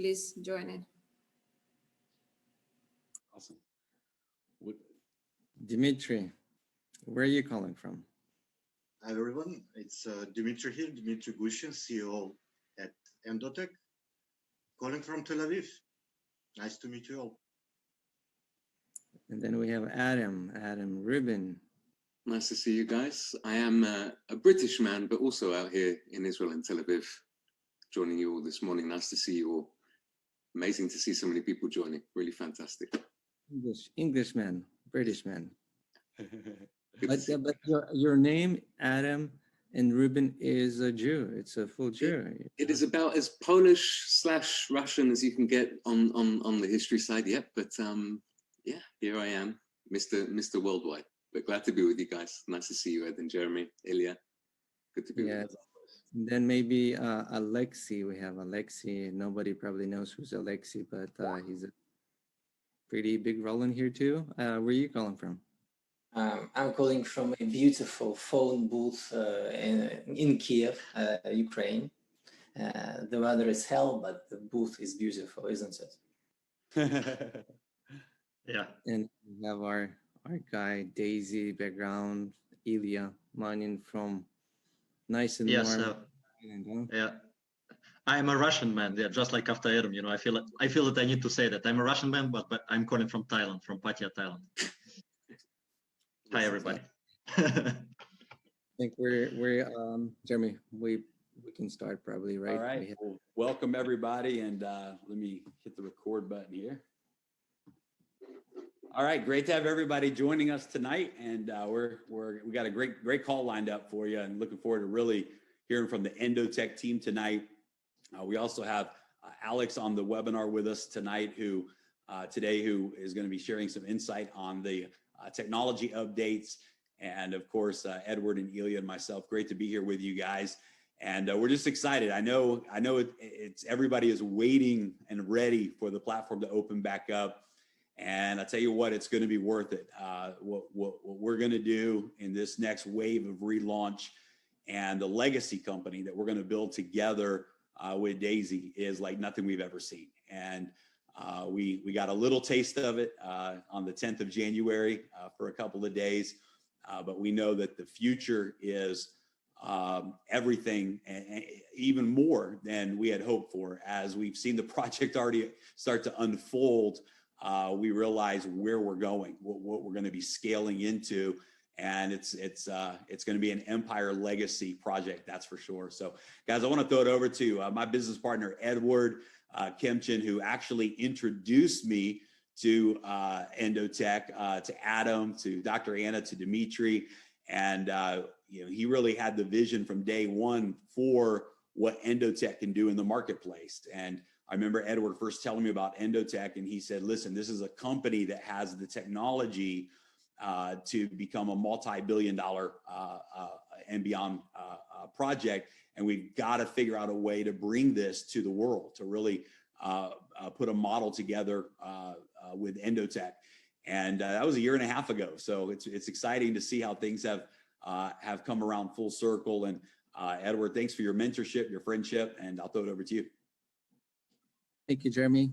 please join in. Awesome. Dimitri, where are you calling from? Hi everyone, it's Dimitri here, Dimitri Gushin, CEO at Endotech, calling from Tel Aviv. Nice to meet you all. And then we have Adam Rubin. Nice to see you guys. I am a British man, but also out here in Israel and Tel Aviv, joining you all this morning. Nice to see you all. Amazing to see so many people joining. Really fantastic. Englishman, British man. But your name, Adam and Ruben, is a Jew. It's a full Jew. It is about as Polish/Russian as you can get on the history side. Yep. But yeah, here I am, Mr. Worldwide. But glad to be with you guys. Nice to see you, Ed and Jeremy, Ilya. Good to be with you. And then maybe Alexei. We have Alexei. Nobody probably knows who's Alexei, but he's a pretty big role in here too. Where are you calling from? I'm calling from a beautiful phone booth in Kiev, Ukraine. The weather is hell, but the booth is beautiful, isn't it? Yeah. And we have our guy, Daisy background, Ilya, mining from nice and warm. Yeah. I'm a Russian man. Yeah, just like after Adam, I feel that I need to say that I'm a Russian man, but I'm calling from Thailand, from Pattaya, Thailand. Hi, everybody. I think we're Jeremy, we can start probably, right? All right. Well, welcome everybody, and let me hit the record button here. All right, great to have everybody joining us tonight, and we got a great call lined up for you, and looking forward to really hearing from the Endotech team tonight. We also have Alex on the webinar with us tonight, who is going to be sharing some insight on the technology updates, and of course Edward and Ilya and myself. Great to be here with you guys, and we're just excited. I know it's everybody is waiting and ready for the platform to open back up, and I tell you what, it's going to be worth it. What we're going to do in this next wave of relaunch and the legacy company that we're going to build together with D.AI.SY is like nothing we've ever seen, and we got a little taste of it on the 10th of January for a couple of days, but we know that the future is everything and even more than we had hoped for. As we've seen the project already start to unfold, we realize where we're going, what we're going to be scaling into, and it's going to be an empire legacy project, that's for sure. So guys, I want to throw it over to my business partner, Edward Kemchin, who actually introduced me to Endotech, to Adam, to Dr. Anna, to Dimitri, and he really had the vision from day one for what Endotech can do in the marketplace. And I remember Edward first telling me about Endotech, and he said, listen, this is a company that has the technology to become a multi-billion-dollar and beyond project, and we've got to figure out a way to bring this to the world, to really put a model together with Endotech. And that was a year and a half ago. So it's exciting to see how things have come around full circle. And Edward, thanks for your mentorship, your friendship, and I'll throw it over to you. Thank you, Jeremy.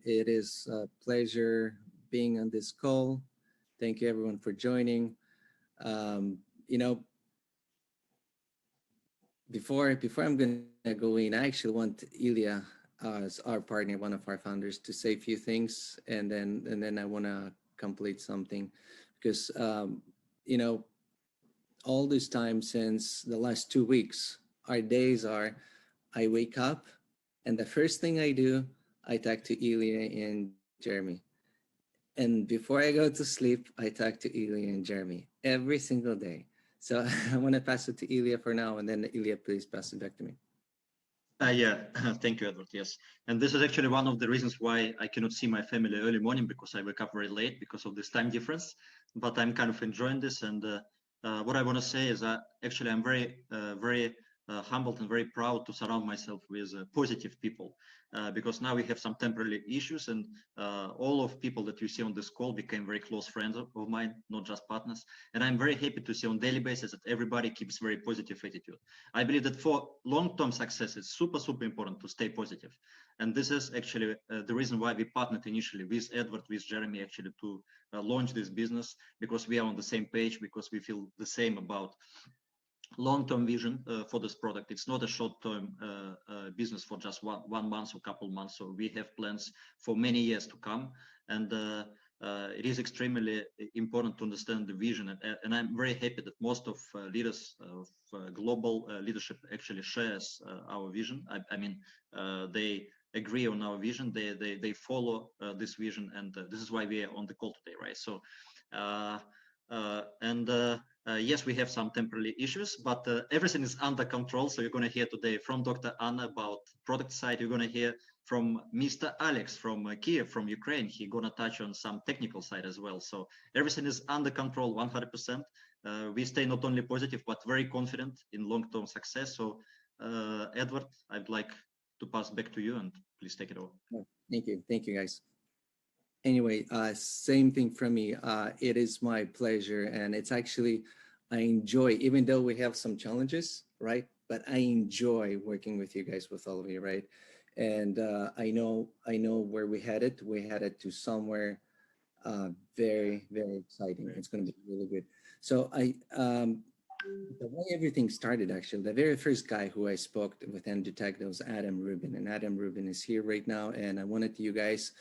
It is a pleasure being on this call. Thank you everyone for joining. Before I'm going to go in, I actually want Ilya, as our partner, one of our founders, to say a few things, and then I want to complete something, because all this time since the last 2 weeks, our days are, I wake up, and the first thing I do, I talk to Ilya and Jeremy. And before I go to sleep, I talk to Ilya and Jeremy every single day. So I want to pass it to Ilya for now, and then Ilya, please pass it back to me. Yeah, thank you, Edward. Yes, and this is actually one of the reasons why I cannot see my family early morning, because I wake up very late because of this time difference. But I'm kind of enjoying this, and what I want to say is actually I'm very humbled and very proud to surround myself with positive people, because now we have some temporary issues, and all of people that you see on this call became very close friends of mine, not just partners. And I'm very happy to see on a daily basis that everybody keeps very positive attitude. I believe that for long-term success, it's super important to stay positive. And this is actually the reason why we partnered initially with Edward, with Jeremy, actually to launch this business, because we are on the same page, because we feel the same about long-term vision for this product. It's not a short-term business for just one month or couple months. So we have plans for many years to come, and it is extremely important to understand the vision. And I'm very happy that most of leaders of global leadership actually shares our vision. I mean, they agree on our vision. They follow this vision, and this is why we are on the call today, right? So. Yes, we have some temporary issues, but everything is under control. So you're going to hear today from Dr. Anna about product side. You're going to hear from Mr. Alex from Kiev, from Ukraine. He's going to touch on some technical side as well. So everything is under control 100%. We stay not only positive, but very confident in long-term success. So Edward, I'd like to pass back to you, and please take it over. Thank you. Thank you, guys. Anyway, same thing from me. It is my pleasure, and it's actually, I enjoy, even though we have some challenges, right? But I enjoy working with you guys, with all of you, right? And I know where we headed. We headed to somewhere very, very exciting. It's going to be really good. So the way everything started, actually, the very first guy who I spoke with Endotech was Adam Rubin, and Adam Rubin is here right now. And I wanted you guys.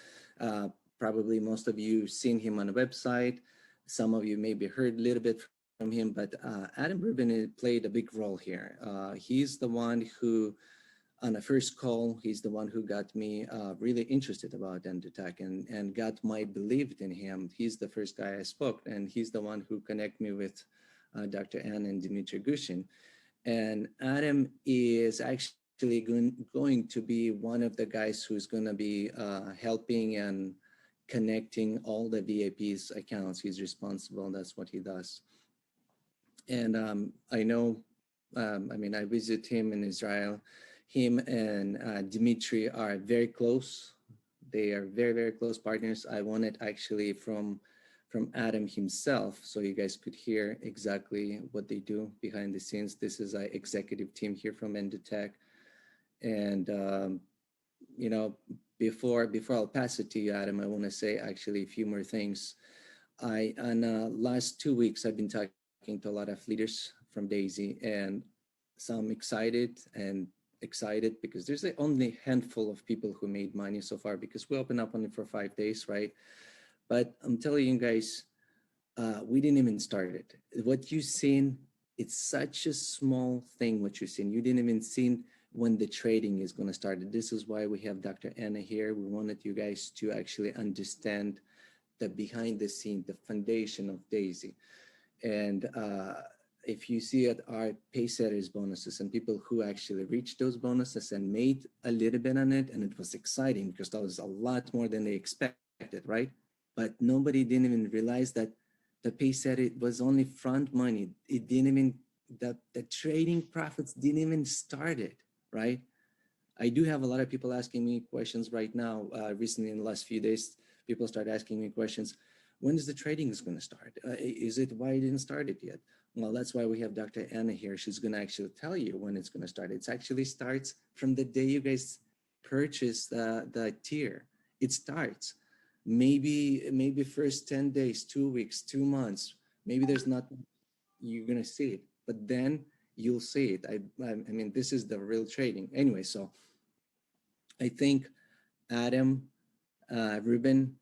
Probably most of you seen him on the website. Some of you maybe heard a little bit from him, but Adam Rubin played a big role here. He's the one who, on the first call, he's the one who got me really interested about Endotech and got my belief in him. He's the first guy I spoke, and he's the one who connected me with Dr. Anna and Dmitry Gushin. And Adam is actually going to be one of the guys who's going to be helping and connecting all the VIP's accounts. He's responsible. That's what he does. And I know, I mean, I visit him in Israel. Him and Dmitry are very close. They are very, very close partners. I wanted actually from Adam himself, so you guys could hear exactly what they do behind the scenes. This is our executive team here from Endotech. And, you know, before I'll pass it to you, Adam, I want to say actually a few more things. On last 2 weeks, I've been talking to a lot of leaders from D.AI.SY, and some excited because there's only a handful of people who made money so far, because we opened up only for 5 days, right? But I'm telling you guys, we didn't even start it. What you've seen, it's such a small thing what you've seen. You didn't even see when the trading is going to start. This is why we have Dr. Anna here. We wanted you guys to actually understand the behind the scene, the foundation of D.AI.SY. And if you see at our pay setters bonuses and people who actually reached those bonuses and made a little bit on it, and it was exciting because that was a lot more than they expected, right? But nobody didn't even realize that the pay setter was only front money. It didn't even, the trading profits didn't even start it, right? I do have a lot of people asking me questions right now. Recently, in the last few days, people start asking me questions. When is the trading is going to start? Is it why it didn't start it yet? Well, that's why we have Dr. Anna here. She's going to actually tell you when it's going to start. It actually starts from the day you guys purchase the tier. It starts. Maybe first 10 days, 2 weeks, 2 months. Maybe there's not, you're going to see it, but then you'll see it. I mean, this is the real trading. Anyway, so I think Adam, Ruben,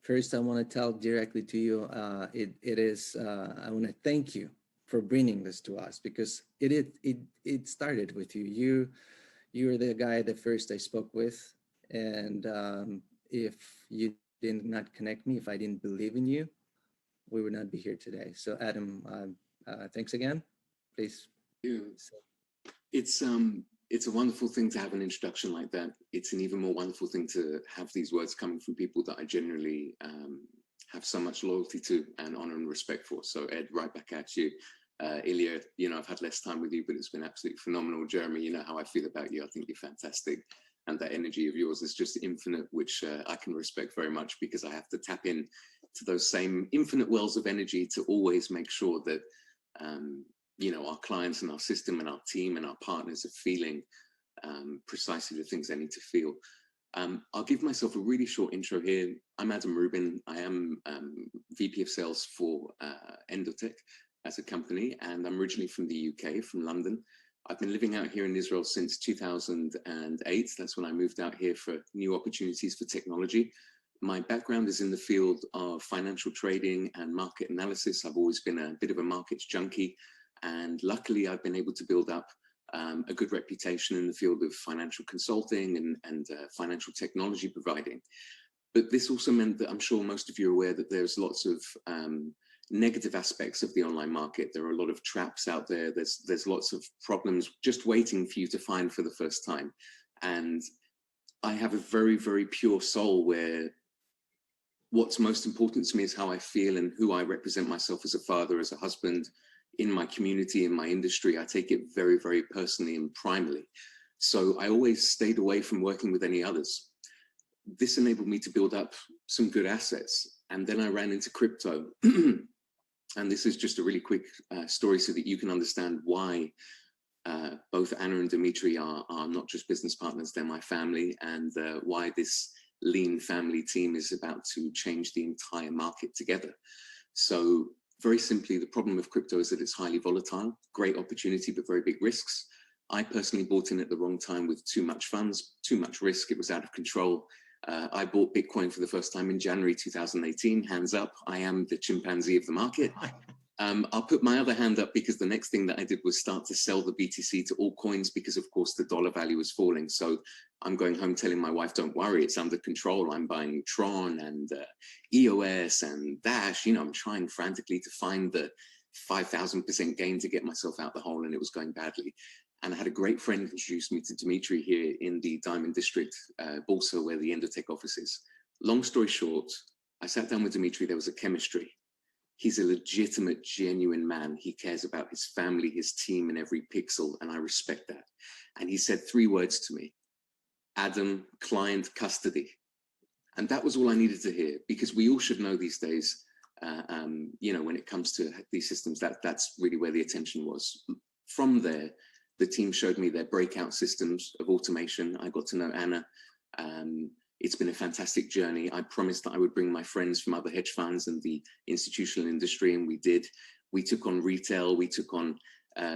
first I want to tell directly to you, it is, I want to thank you for bringing this to us, because it started with you. You were the guy that first I spoke with, and if you did not connect me, if I didn't believe in you, we would not be here today. So Adam, thanks again. Please. It's a wonderful thing to have an introduction like that. It's an even more wonderful thing to have these words coming from people that I generally have so much loyalty to and honor and respect for. So Ed, right back at you. Ilya, you know, I've had less time with you, but it's been absolutely phenomenal. Jeremy, you know how I feel about you. I think you're fantastic. And that energy of yours is just infinite, which I can respect very much, because I have to tap in to those same infinite wells of energy to always make sure that, you know, our clients and our system and our team and our partners are feeling precisely the things they need to feel. I'll give myself a really short intro here. I'm Adam Rubin. I am VP of Sales for Endotech as a company, and I'm originally from the UK, from London. I've been living out here in Israel since 2008. That's when I moved out here for new opportunities for technology. My background is in the field of financial trading and market analysis. I've always been a bit of a markets junkie, and luckily I've been able to build up a good reputation in the field of financial consulting and financial technology providing. But this also meant that I'm sure most of you are aware that there's lots of negative aspects of the online market. There are a lot of traps out there. There's lots of problems just waiting for you to find for the first time. And I have a very, very pure soul where what's most important to me is how I feel and who I represent myself as a father, as a husband, in my community, in my industry. I take it very, very personally and primarily. So I always stayed away from working with any others. This enabled me to build up some good assets. And then I ran into crypto. And this is just a really quick story so that you can understand why both Anna and Dimitri are not just business partners, they're my family, and why this lean family team is about to change the entire market together. So very simply, the problem with crypto is that it's highly volatile, great opportunity, but very big risks. I personally bought in at the wrong time with too much funds, too much risk. It was out of control. I bought Bitcoin for the first time in January 2018. Hands up, I am the chimpanzee of the market. I'll put my other hand up because the next thing that I did was start to sell the BTC to altcoins because, of course, the dollar value was falling. So I'm going home telling my wife, don't worry, it's under control. I'm buying Tron and EOS and Dash. You know, I'm trying frantically to find the 5,000% gain to get myself out the hole, and it was going badly. And I had a great friend introduce me to Dimitri here in the Diamond District, Bursa, where the Endotech office is. Long story short, I sat down with Dimitri, there was a chemistry. He's a legitimate, genuine man. He cares about his family, his team, and every pixel, and I respect that. And he said 3 words to me: Adam, client, custody. And that was all I needed to hear, because we all should know these days, you know, when it comes to these systems, that's really where the attention was. From there, the team showed me their breakout systems of automation. I got to know Anna. It's been a fantastic journey. I promised that I would bring my friends from other hedge funds and the institutional industry, and we did. We took on retail, we took on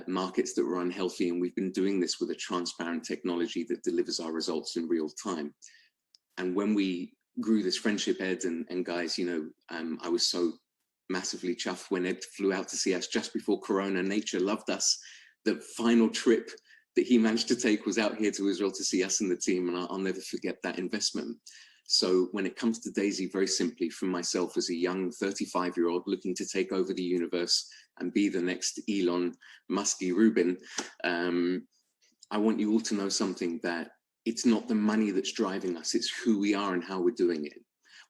markets that were unhealthy, and we've been doing this with a transparent technology that delivers our results in real time. And when we grew this friendship, Ed and guys, you know, I was so massively chuffed when Ed flew out to see us just before Corona. Nature loved us. The final trip that he managed to take was out here to Israel to see us and the team, and I'll never forget that investment. So when it comes to DAISY, very simply, for myself as a young 35-year-old looking to take over the universe and be the next Elon Musky Rubin, I want you all to know something, that it's not the money that's driving us, it's who we are and how we're doing it.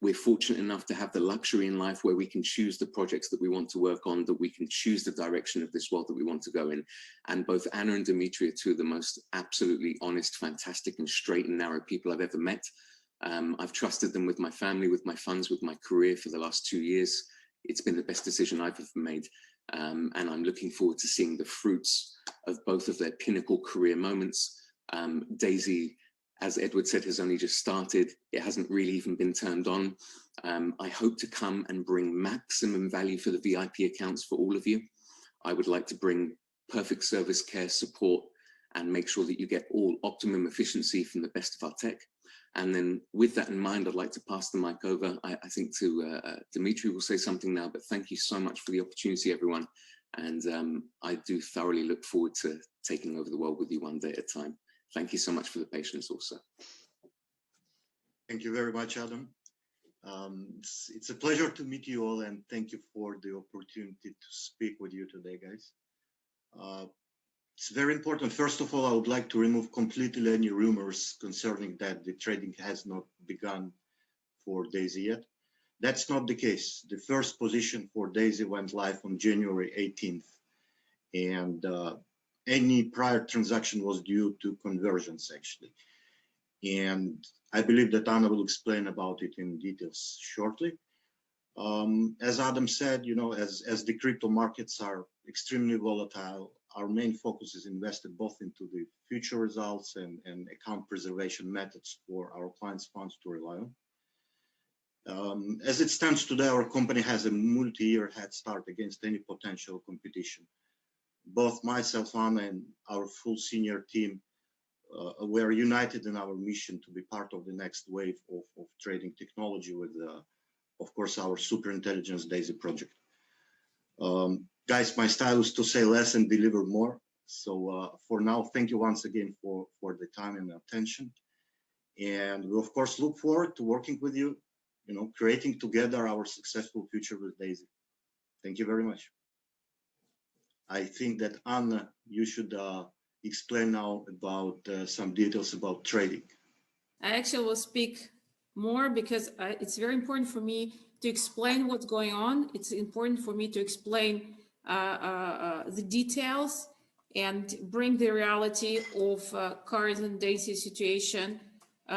We're fortunate enough to have the luxury in life where we can choose the projects that we want to work on, that we can choose the direction of this world that we want to go in. And both Anna and Dimitri are 2 of the most absolutely honest, fantastic, and straight and narrow people I've ever met. I've trusted them with my family, with my funds, with my career for the last 2 years. It's been the best decision I've ever made. And I'm looking forward to seeing the fruits of both of their pinnacle career moments. DAISY, as Edward said, has only just started. It hasn't really even been turned on. I hope to come and bring maximum value for the VIP accounts for all of you. I would like to bring perfect service, care, support, and make sure that you get all optimum efficiency from the best of our tech. And then with that in mind, I'd like to pass the mic over, I think, to Dimitri. Will say something now, but thank you so much for the opportunity, everyone. And I do thoroughly look forward to taking over the world with you one day at a time. Thank you so much for the patience also. Thank you very much, Adam. It's a pleasure to meet you all, and thank you for the opportunity to speak with you today, guys. It's very important. First of all, I would like to remove completely any rumors concerning that the trading has not begun for DAISY yet. That's not the case. The first position for DAISY went live on January 18th, and any prior transaction was due to conversions, actually. And I believe that Anna will explain about it in details shortly. As Adam said, you know, as the crypto markets are extremely volatile, our main focus is invested both into the future results and account preservation methods for our clients' funds to rely on. As it stands today, our company has a multi-year head start against any potential competition. Both myself, Anna, and our full senior team we're united in our mission to be part of the next wave of trading technology with, of course, our super intelligence DAISY project. Guys, my style is to say less and deliver more. So for now, thank you once again for the time and attention. And we, of course, look forward to working with you, creating together our successful future with DAISY. Thank you very much. I think that, Anna, you should explain now about some details about trading. I actually will speak more because it's very important for me to explain what's going on. It's important for me to explain the details and bring the reality of current DAISY situation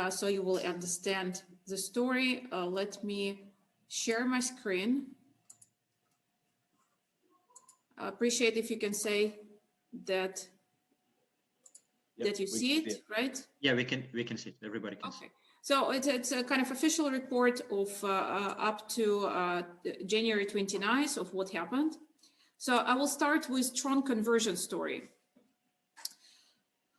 so you will understand the story. Let me share my screen. I appreciate if you can say that that you see it, right? Yeah, we can see it. Everybody can see it. So it's a kind of official report of up to January 29th of what happened. So I will start with Tron conversion story.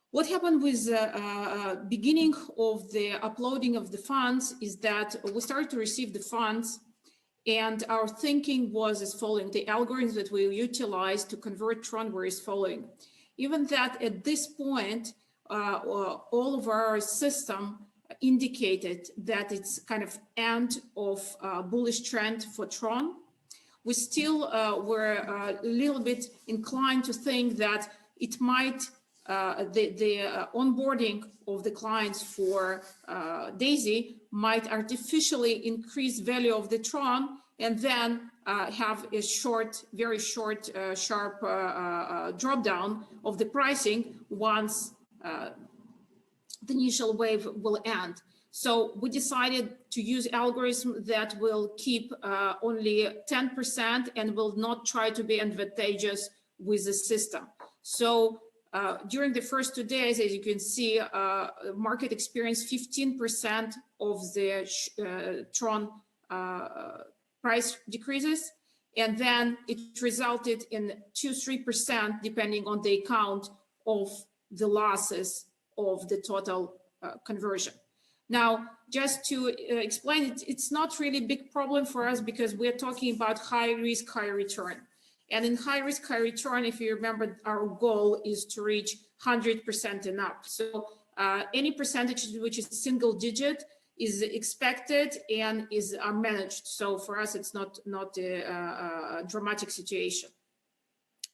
What happened with the beginning of the uploading of the funds is that we started to receive the funds, and our thinking was as following. The algorithms that we utilized to convert Tron were as following. Even that at this point, all of our system indicated that it's kind of end of bullish trend for Tron. We still were a little bit inclined to think that it might, the onboarding of the clients for DAISY might artificially increase value of the Tron and then have a short, very short, sharp drop down of the pricing once the initial wave will end. So we decided to use algorithm that will keep only 10% and will not try to be advantageous with the system. So during the first 2 days, as you can see, market experienced 15% of the Tron price decreases, and then it resulted in 2-3% depending on the account of the losses of the total conversion. Now, just to explain it, it's not really a big problem for us because we're talking about high risk, high return. And in high risk, high return, if you remember, our goal is to reach 100% and up. So any percentage which is single digit is expected and is managed. So for us, it's not a dramatic situation.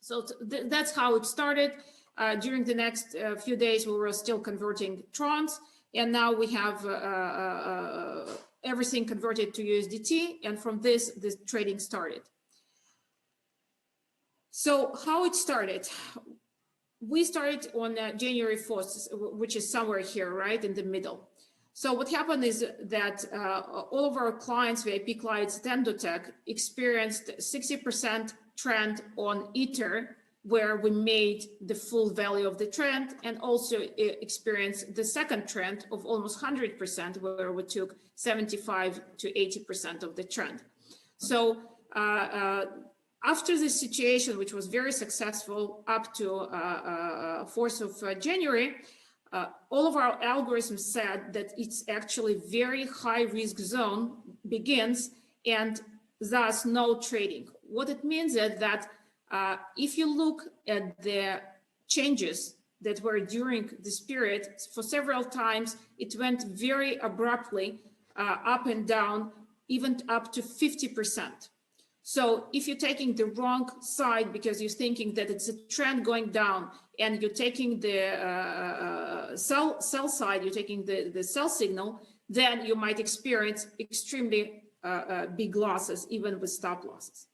So that's how it started. During the next few days, we were still converting Trons, and now we have everything converted to USDT, and from this, the trading started. So how it started? We started on January 4th, which is somewhere here, right in the middle. So what happened is that all of our clients, VIP clients at Endotech, experienced 60% trend on Ether, where we made the full value of the trend, and also experienced the second trend of almost 100%, where we took 75 to 80% of the trend. So after this situation, which was very successful up to 4th of January, all of our algorithms said that it's actually very high risk zone begins, and thus no trading. What it means is that if you look at the changes that were during this period, for several times, it went very abruptly up and down, even up to 50%. So if you're taking the wrong side because you're thinking that it's a trend going down, and you're taking the sell side, you're taking the sell signal, then you might experience extremely big losses, even with stop losses.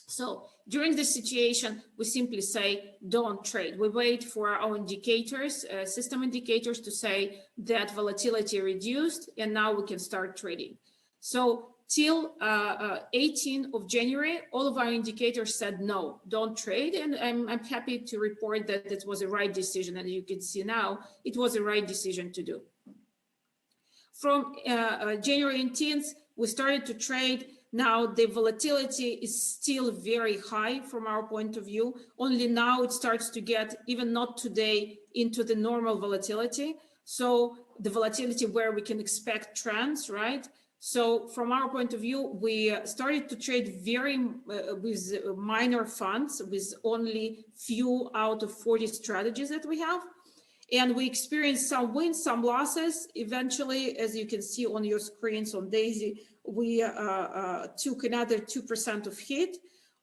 So during this situation, we simply say, don't trade. We wait for our indicators, system indicators, to say that volatility reduced, and now we can start trading. So till 18th of January, all of our indicators said no, don't trade. And I'm happy to report that it was a right decision. And you can see now, it was a right decision to do. From January 18th, we started to trade. Now the volatility is still very high from our point of view. Only now it starts to get, even not today, into the normal volatility. So the volatility where we can expect trends, right? So from our point of view, we started to trade with minor funds, with only few out of 40 strategies that we have. And we experienced some wins, some losses. Eventually, as you can see on your screens on DAISY, we took another 2% of hit.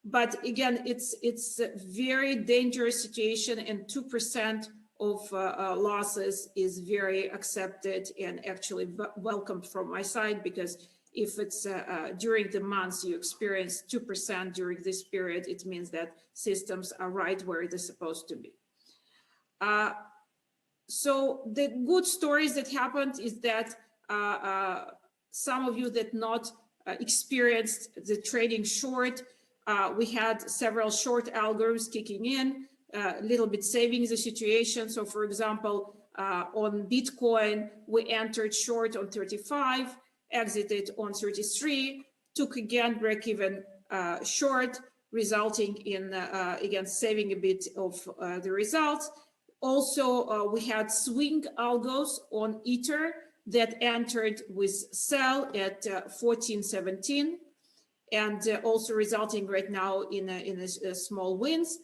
But again, it's a very dangerous situation, and 2% of losses is very accepted and actually welcomed from my side, because if it's during the months you experience 2% during this period, it means that systems are right where they're supposed to be. So the good stories that happened is that some of you that not experienced the trading short, we had several short algorithms kicking in, a little bit saving the situation. So for example, on Bitcoin, we entered short on 35, exited on 33, took again break-even short, resulting in, again, saving a bit of the results. Also, we had swing algos on Ether that entered with sell at 14.17, and also resulting right now in a small wins.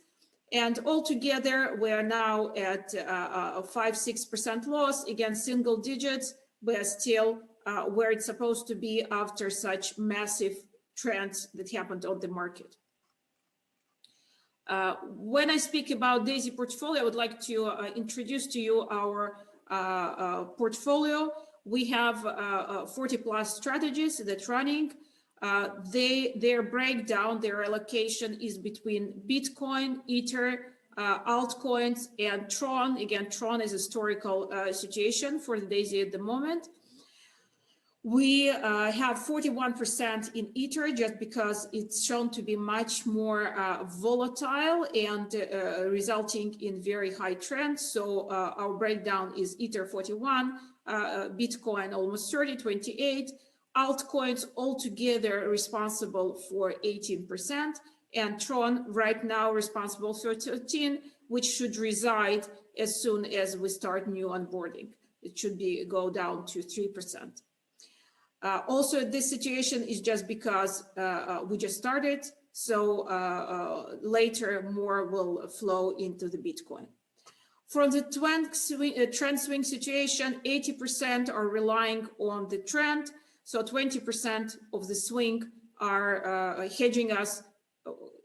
And altogether, we are now at a 5-6% loss, again, single digits, but still where it's supposed to be after such massive trends that happened on the market. When I speak about DAISY portfolio, I would like to introduce to you our portfolio. We have 40 plus strategies that's running. Their breakdown, their allocation is between Bitcoin, Ether, altcoins, and Tron. Again, Tron is a historical situation for the DAISY at the moment. We have 41% in Ether just because it's shown to be much more volatile and resulting in very high trends. So our breakdown is Ether 41, Bitcoin almost 30, 28, altcoins altogether responsible for 18%, and Tron right now responsible for 13, which should reside as soon as we start new onboarding. It should go down to 3%. Also, this situation is just because we just started, so later more will flow into the Bitcoin. From the trend swing situation, 80% are relying on the trend, so 20% of the swing are hedging us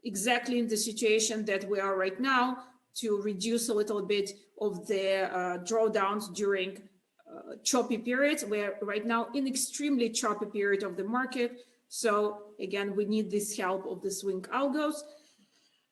exactly in the situation that we are right now to reduce a little bit of the drawdowns during choppy periods. We're right now in extremely choppy period of the market. So again, we need this help of the swing algos.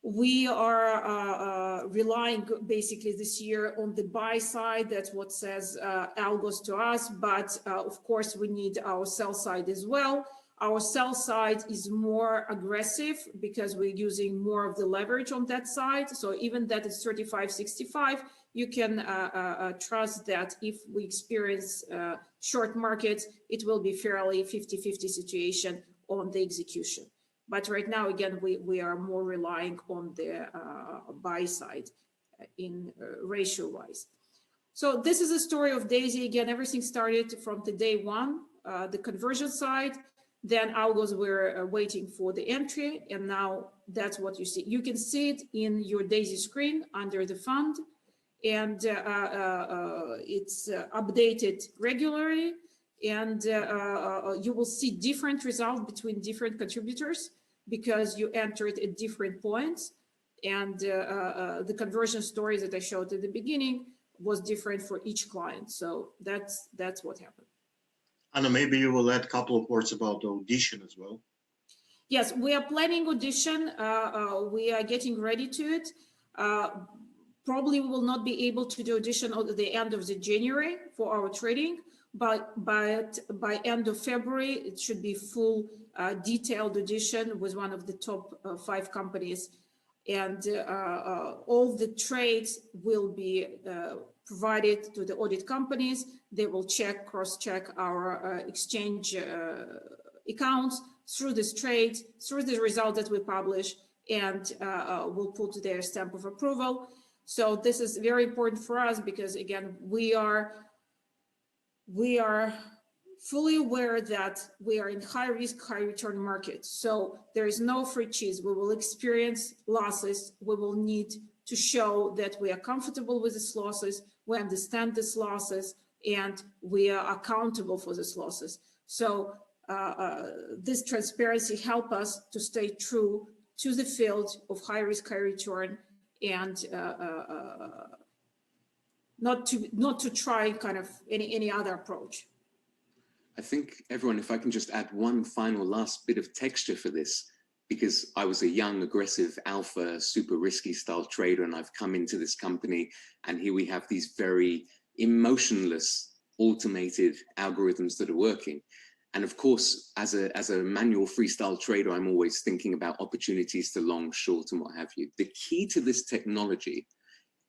We are relying basically this year on the buy side. That's what says algos to us. But of course, we need our sell side as well. Our sell side is more aggressive because we're using more of the leverage on that side. So even that is 35.65, you can trust that if we experience short markets, it will be fairly 50-50 situation on the execution. But right now, again, we are more relying on the buy side in ratio-wise. So this is a story of DAISY. Again, everything started from the day one, the conversion side. Then algos were waiting for the entry, and now that's what you see. You can see it in your DAISY screen under the fund, and it's updated regularly, and you will see different results between different contributors because you entered at different points, and the conversion story that I showed at the beginning was different for each client. So that's what happened. Anna, maybe you will add a couple of words about Audition as well. Yes, we are planning Audition. We are getting ready to it. Probably we will not be able to do Audition at the end of the January for our trading. but by end of February, it should be full detailed edition with one of the top 5 companies. And all the trades will be provided to the audit companies. They will cross-check our exchange accounts through this trade, through the result that we publish, and will put their stamp of approval. So this is very important for us because, again, we are fully aware that we are in high risk, high return markets. So there is no free cheese. We will experience losses. We will need to show that we are comfortable with these losses, we understand these losses, and we are accountable for these losses. So this transparency helps us to stay true to the field of high risk, high return, and not to try kind of any other approach. I think everyone, if I can just add one final last bit of texture for this, because I was a young, aggressive, alpha, super risky style trader, and I've come into this company, and here we have these very emotionless, automated algorithms that are working. And of course, as a manual freestyle trader, I'm always thinking about opportunities to long, short, and what have you. The key to this technology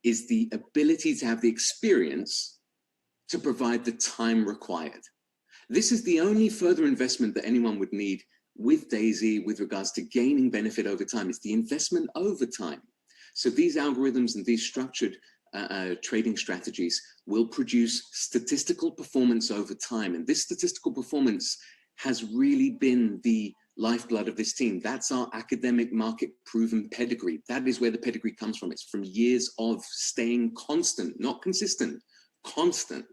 is the ability to have the experience to provide the time required. This is the only further investment that anyone would need with D.AI.SY with regards to gaining benefit over time. It's the investment over time. So these algorithms and these structured trading strategies will produce statistical performance over time. And this statistical performance has really been the lifeblood of this team. That's our academic market proven pedigree. That is where the pedigree comes from. It's from years of staying constant, not consistent, constant.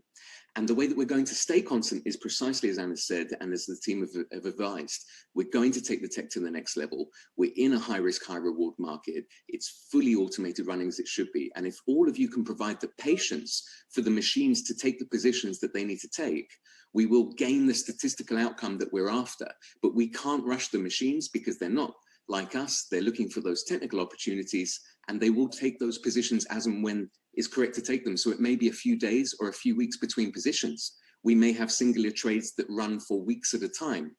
And the way that we're going to stay constant is precisely as Anna said, and as the team have advised, we're going to take the tech to the next level. We're in a high risk, high reward market. It's fully automated running as it should be. And if all of you can provide the patience for the machines to take the positions that they need to take, we will gain the statistical outcome that we're after. But we can't rush the machines because they're not like us. They're looking for those technical opportunities, and they will take those positions as and when is correct to take them. So it may be a few days or a few weeks between positions. We may have singular trades that run for weeks at a time.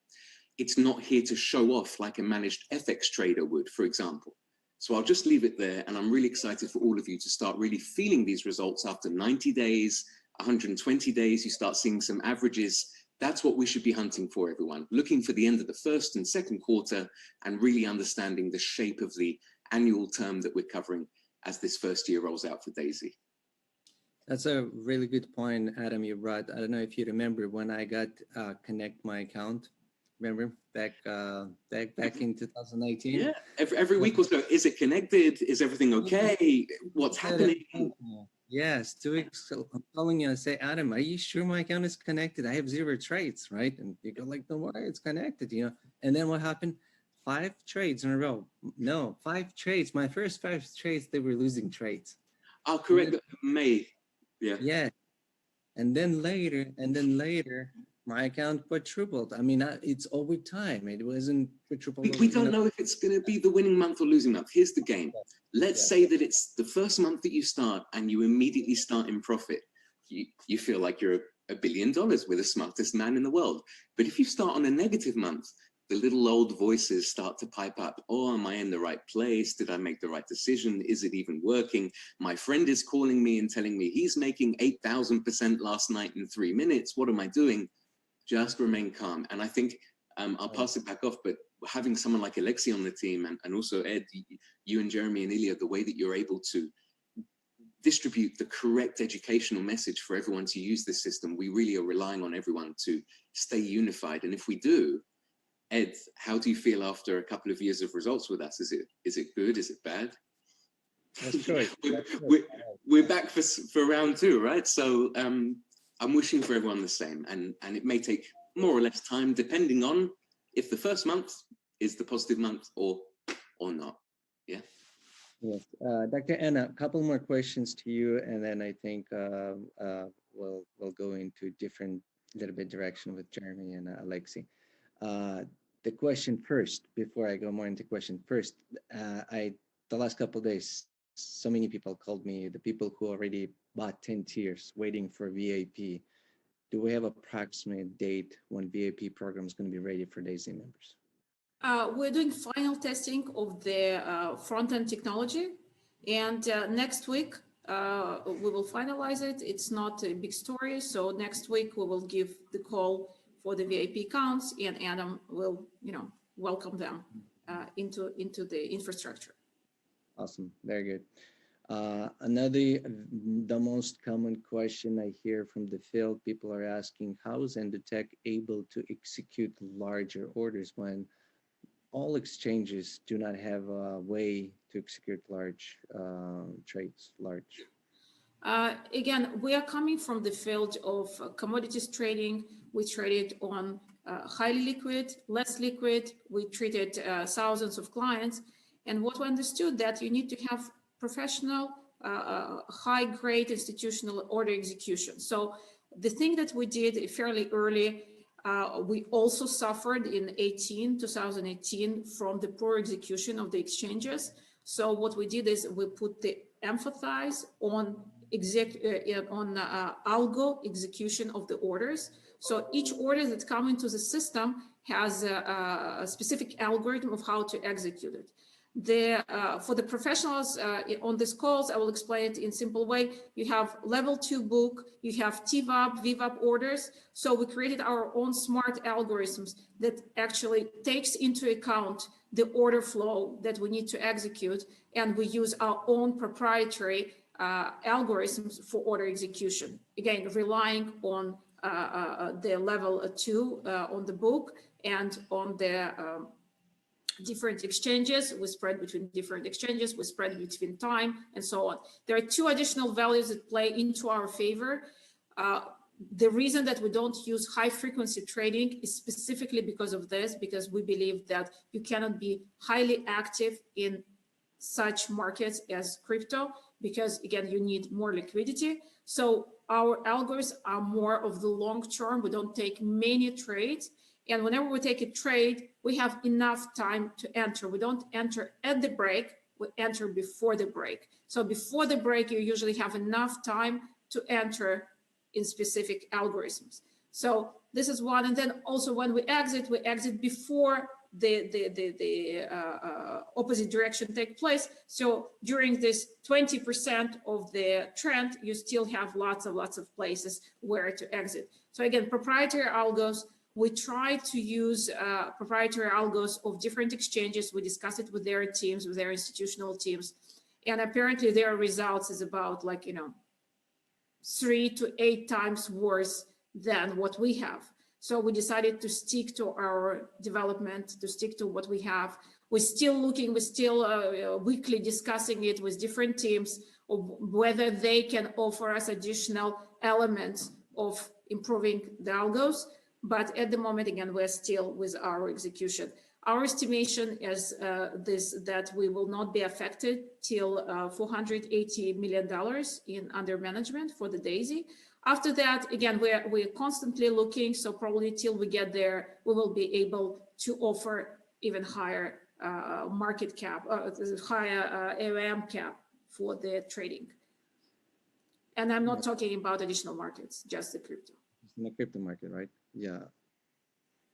It's not here to show off like a managed FX trader would, for example. So I'll just leave it there. And I'm really excited for all of you to start really feeling these results after 90 days, 120 days, you start seeing some averages. That's what we should be hunting for, everyone. Looking for the end of the first and second quarter and really understanding the shape of the annual term that we're covering as this first year rolls out for D.AI.SY. That's a really good point, Adam, you brought. I don't know if you remember when I got connect my account. Remember back in 2018? Yeah, every week or so. Is it connected? Is everything okay? What's happening? Yes, 2 weeks. I'm calling you and say, Adam, are you sure my account is connected? I have 0 trades, right? And you go like, don't worry, it's connected, you know. And then what happened? 5 trades in a row. No, 5 trades. My first 5 trades, they were losing trades. Oh, correct. May. Yeah. Yeah. And then later, my account quadrupled. I mean, it's over time. It wasn't quadrupled. We don't know if it's going to be the winning month or losing month. Here's the game. Let's say that it's the first month that you start and you immediately start in profit. You feel like you're $1 billion. We're the smartest man in the world. But if you start on a negative month, the little old voices start to pipe up. Oh, am I in the right place? Did I make the right decision? Is it even working? My friend is calling me and telling me he's making 8,000% last night in 3 minutes. What am I doing? Just remain calm. And I think I'll pass it back off, but having someone like Alexei on the team and also Ed, you and Jeremy and Ilya, the way that you're able to distribute the correct educational message for everyone to use this system, we really are relying on everyone to stay unified. And if we do, Ed, how do you feel after a couple of years of results with us? Is it good? Is it bad? That's good. We're back for round 2, right? So I'm wishing for everyone the same, and it may take more or less time depending on if the first month is the positive month or not. Yeah. Yes, Dr. Anna, a couple more questions to you, and then I think we'll go into different little bit direction with Jeremy and Alexei. The question first, before I go more into question first, the last couple of days, so many people called me, the people who already bought 10 tiers waiting for VIP. do we have approximate date when VIP program is going to be ready for DAISY members? We're doing final testing of the front-end technology, and next week we will finalize it. It's not a big story, so next week we will give the call for the VIP accounts, and Adam will, welcome them into the infrastructure. Awesome, very good. The most common question I hear from the field, people are asking, how is Endotech able to execute larger orders when all exchanges do not have a way to execute large trades, Again, we are coming from the field of commodities trading. We traded on highly liquid, less liquid. We treated thousands of clients. And what we understood that you need to have professional, high-grade institutional order execution. So the thing that we did fairly early, we also suffered in 2018 from the poor execution of the exchanges. So what we did is we put the emphasis on algo execution of the orders. So each order that comes into the system has a specific algorithm of how to execute it. For the professionals on these calls, I will explain it in a simple way. You have level 2 book, you have TVAP, VWAP orders. So we created our own smart algorithms that actually takes into account the order flow that we need to execute. And we use our own proprietary algorithms for order execution. Again, relying on the level 2 on the book and on the different exchanges. We spread between different exchanges, we spread between time, and so on. There are 2 additional values that play into our favor. The reason that we don't use high frequency trading is specifically because of this, because we believe that you cannot be highly active in such markets as crypto, because again, you need more liquidity. So our algorithms are more of the long term. We don't take many trades. And whenever we take a trade, we have enough time to enter. We don't enter at the break, we enter before the break. So before the break, you usually have enough time to enter in specific algorithms. So this is one. And then also when we exit before the opposite direction take place. So during this 20% of the trend, you still have lots of places where to exit. So again, proprietary algos, we try to use proprietary algos of different exchanges. We discuss it with their teams, with their institutional teams. And apparently their results is about 3 to 8 times worse than what we have. So we decided to stick to our development, to stick to what we have. We're still looking, we're still weekly discussing it with different teams of whether they can offer us additional elements of improving the algos. But at the moment, again, we're still with our execution. Our estimation is that we will not be affected till $480 million in under management for the DAISY. After that, again, we're constantly looking, so probably till we get there, we will be able to offer even higher market cap, higher AUM cap for the trading. And I'm not talking about additional markets, just the crypto. In the crypto market, right? Yeah.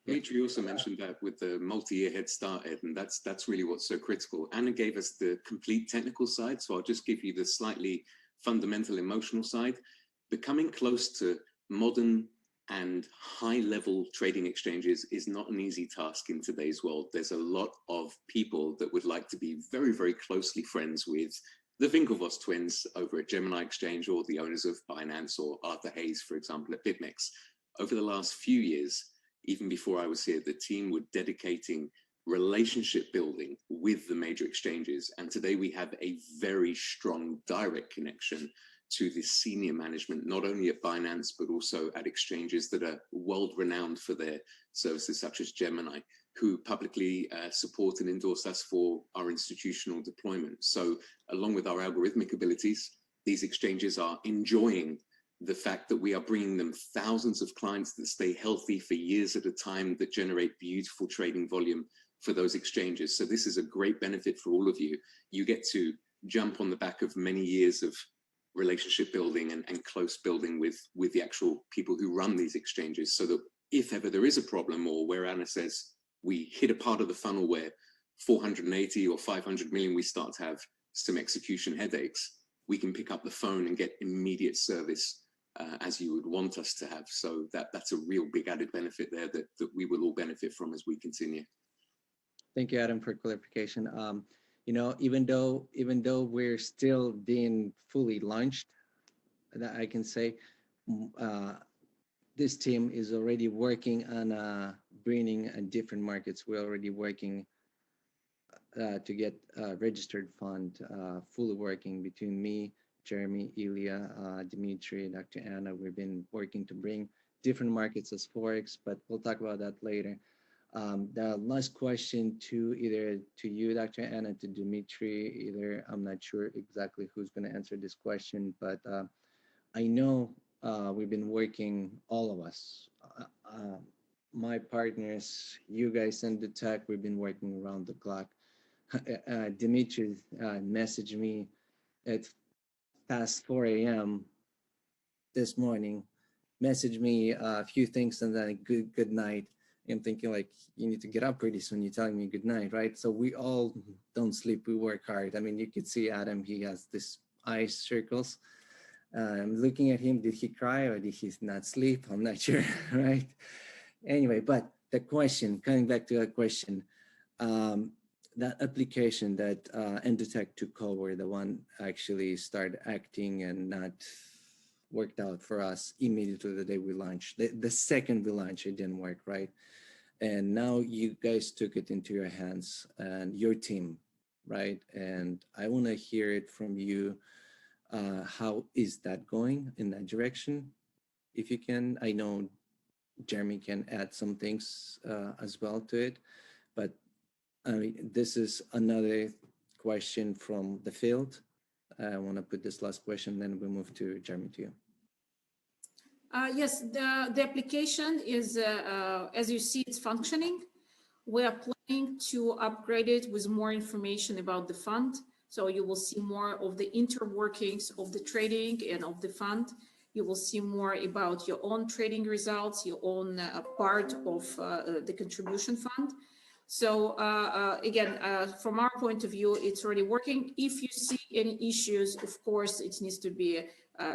Dmitry also mentioned that with the multi-year head start, Ed, and that's really what's so critical. Anna gave us the complete technical side, so I'll just give you the slightly fundamental emotional side. Becoming close to modern and high-level trading exchanges is not an easy task in today's world. There's a lot of people that would like to be very, very closely friends with the Winklevoss twins over at Gemini Exchange, or the owners of Binance, or Arthur Hayes, for example, at BitMEX. Over the last few years, even before I was here, the team were dedicating relationship building with the major exchanges. And today we have a very strong direct connection to the senior management, not only at Binance, but also at exchanges that are world-renowned for their services, such as Gemini, who publicly support and endorse us for our institutional deployment. So along with our algorithmic abilities, these exchanges are enjoying the fact that we are bringing them thousands of clients that stay healthy for years at a time, that generate beautiful trading volume for those exchanges. So this is a great benefit for all of you. You get to jump on the back of many years of relationship building and close building with the actual people who run these exchanges, so that if ever there is a problem, or where Anna says we hit a part of the funnel where 480 or 500 million, we start to have some execution headaches, we can pick up the phone and get immediate service as you would want us to have. So that's a real big added benefit there that we will all benefit from as we continue. Thank you, Adam, for clarification. You know, even though we're still being fully launched, that I can say this team is already working on bringing different markets. We're already working to get a registered fund fully working between me, Jeremy, Ilya, Dimitri, Dr. Anna. We've been working to bring different markets as Forex, but we'll talk about that later. The last question to either to you, Dr. Anna, to Dimitri, either, I'm not sure exactly who's going to answer this question, but I know we've been working, all of us, my partners, you guys in the tech, we've been working around the clock. Dimitri messaged me at past 4 a.m. this morning, messaged me a few things and then good night. I'm thinking like, you need to get up pretty soon. You're telling me good night, right? So we all don't sleep, we work hard. I mean, you could see Adam, he has this eye circles. I'm looking at him, did he cry or did he not sleep? I'm not sure, right? Anyway, but the question, coming back to that question, that application that Endotech took over, the one actually started acting and not worked out for us immediately the day we launched. The second we launched, it didn't work, right? And now you guys took it into your hands and your team, right? And I want to hear it from you. How is that going in that direction? If you can, I know Jeremy can add some things as well to it, but I mean, this is another question from the field. I want to put this last question, then we move to Jeremy, to you. Yes, the application is, as you see, it's functioning. We are planning to upgrade it with more information about the fund. So you will see more of the interworkings of the trading and of the fund. You will see more about your own trading results, your own part of the contribution fund. So again, from our point of view, it's already working. If you see any issues, of course, it needs to be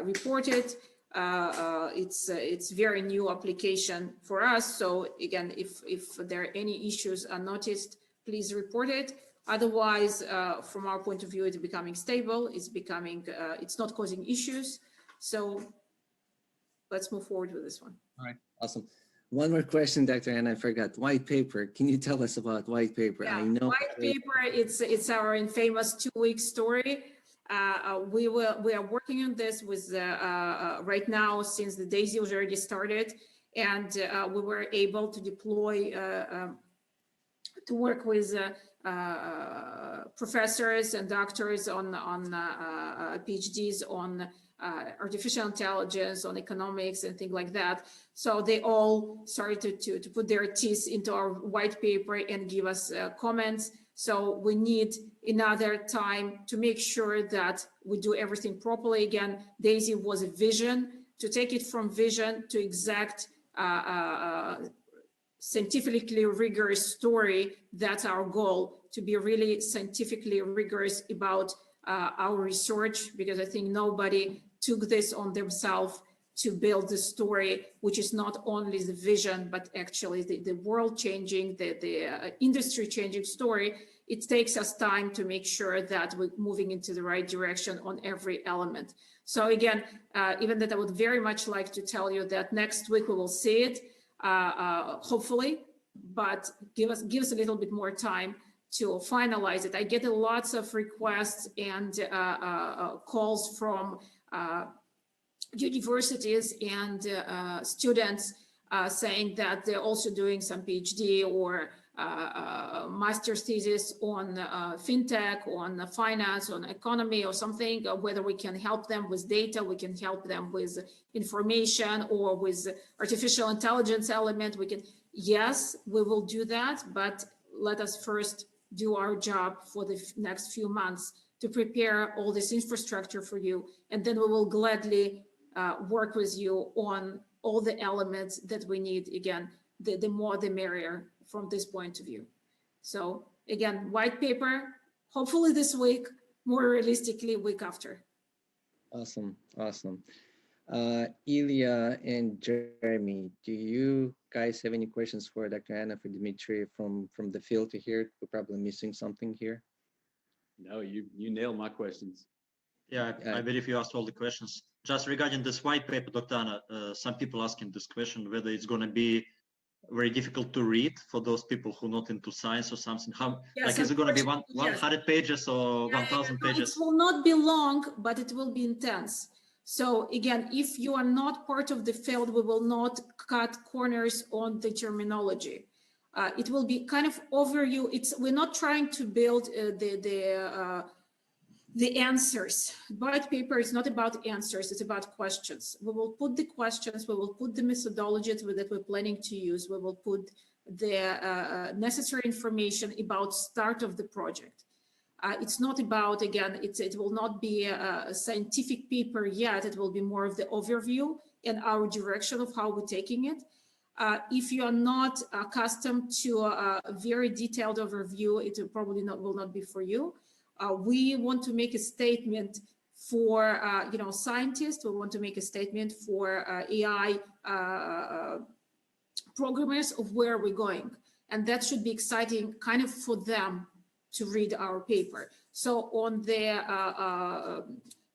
reported. It's very new application for us. So again, if there are any issues are noticed, please report it. Otherwise, from our point of view, it's becoming stable. It's becoming, it's not causing issues. So let's move forward with this one. All right, awesome. One more question, Dr. Anna, I forgot. White paper. Can you tell us about white paper? Yeah, I know white paper. It's our infamous 2-week story. We are working on this with right now since the DAISY was already started, and we were able to deploy to work with professors and doctors on PhDs on artificial intelligence, on economics and things like that. So they all started to put their teeth into our white paper and give us comments. So we need another time to make sure that we do everything properly. Again, DAISY was a vision. To take it from vision to exact scientifically rigorous story, that's our goal, to be really scientifically rigorous about our research, because I think nobody took this on themselves to build the story, which is not only the vision, but actually the world changing, the industry changing story. It takes us time to make sure that we're moving into the right direction on every element. So again, even that I would very much like to tell you that next week we will see it, hopefully, but give us a little bit more time to finalize it. I get lots of requests and calls from universities and students saying that they're also doing some PhD or master's thesis on fintech, on finance, on economy or something, whether we can help them with data, we can help them with information or with artificial intelligence element. We can, yes, we will do that, but let us first do our job for the next few months to prepare all this infrastructure for you. And then we will gladly work with you on all the elements that we need. Again, the more the merrier from this point of view. So again, white paper, hopefully this week, more realistically week after. Awesome, awesome. Ilya and Jeremy, do you guys have any questions for Dr. Anna, for Dimitri from the field to here? We're probably missing something here. No, you nailed my questions. Yeah, I believe you asked all the questions. Just regarding this white paper, Dr. Anna, some people asking this question, whether it's going to be very difficult to read for those people who are not into science or something. How, Yes, like, is it going to be yes. 100 pages or 1,000 pages? It will not be long, but it will be intense. So again, if you are not part of the field, we will not cut corners on the terminology. It will be kind of overview. We're not trying to build the answers. White paper is not about answers, it's about questions. We will put the questions, we will put the methodologies that we're planning to use, we will put the necessary information about start of the project. It's not about, again, it will not be a scientific paper yet, it will be more of the overview and our direction of how we're taking it. If you are not accustomed to a very detailed overview, it probably will not be for you. We want to make a statement for scientists. We want to make a statement for AI programmers of where we're going, and that should be exciting, kind of for them to read our paper. So on the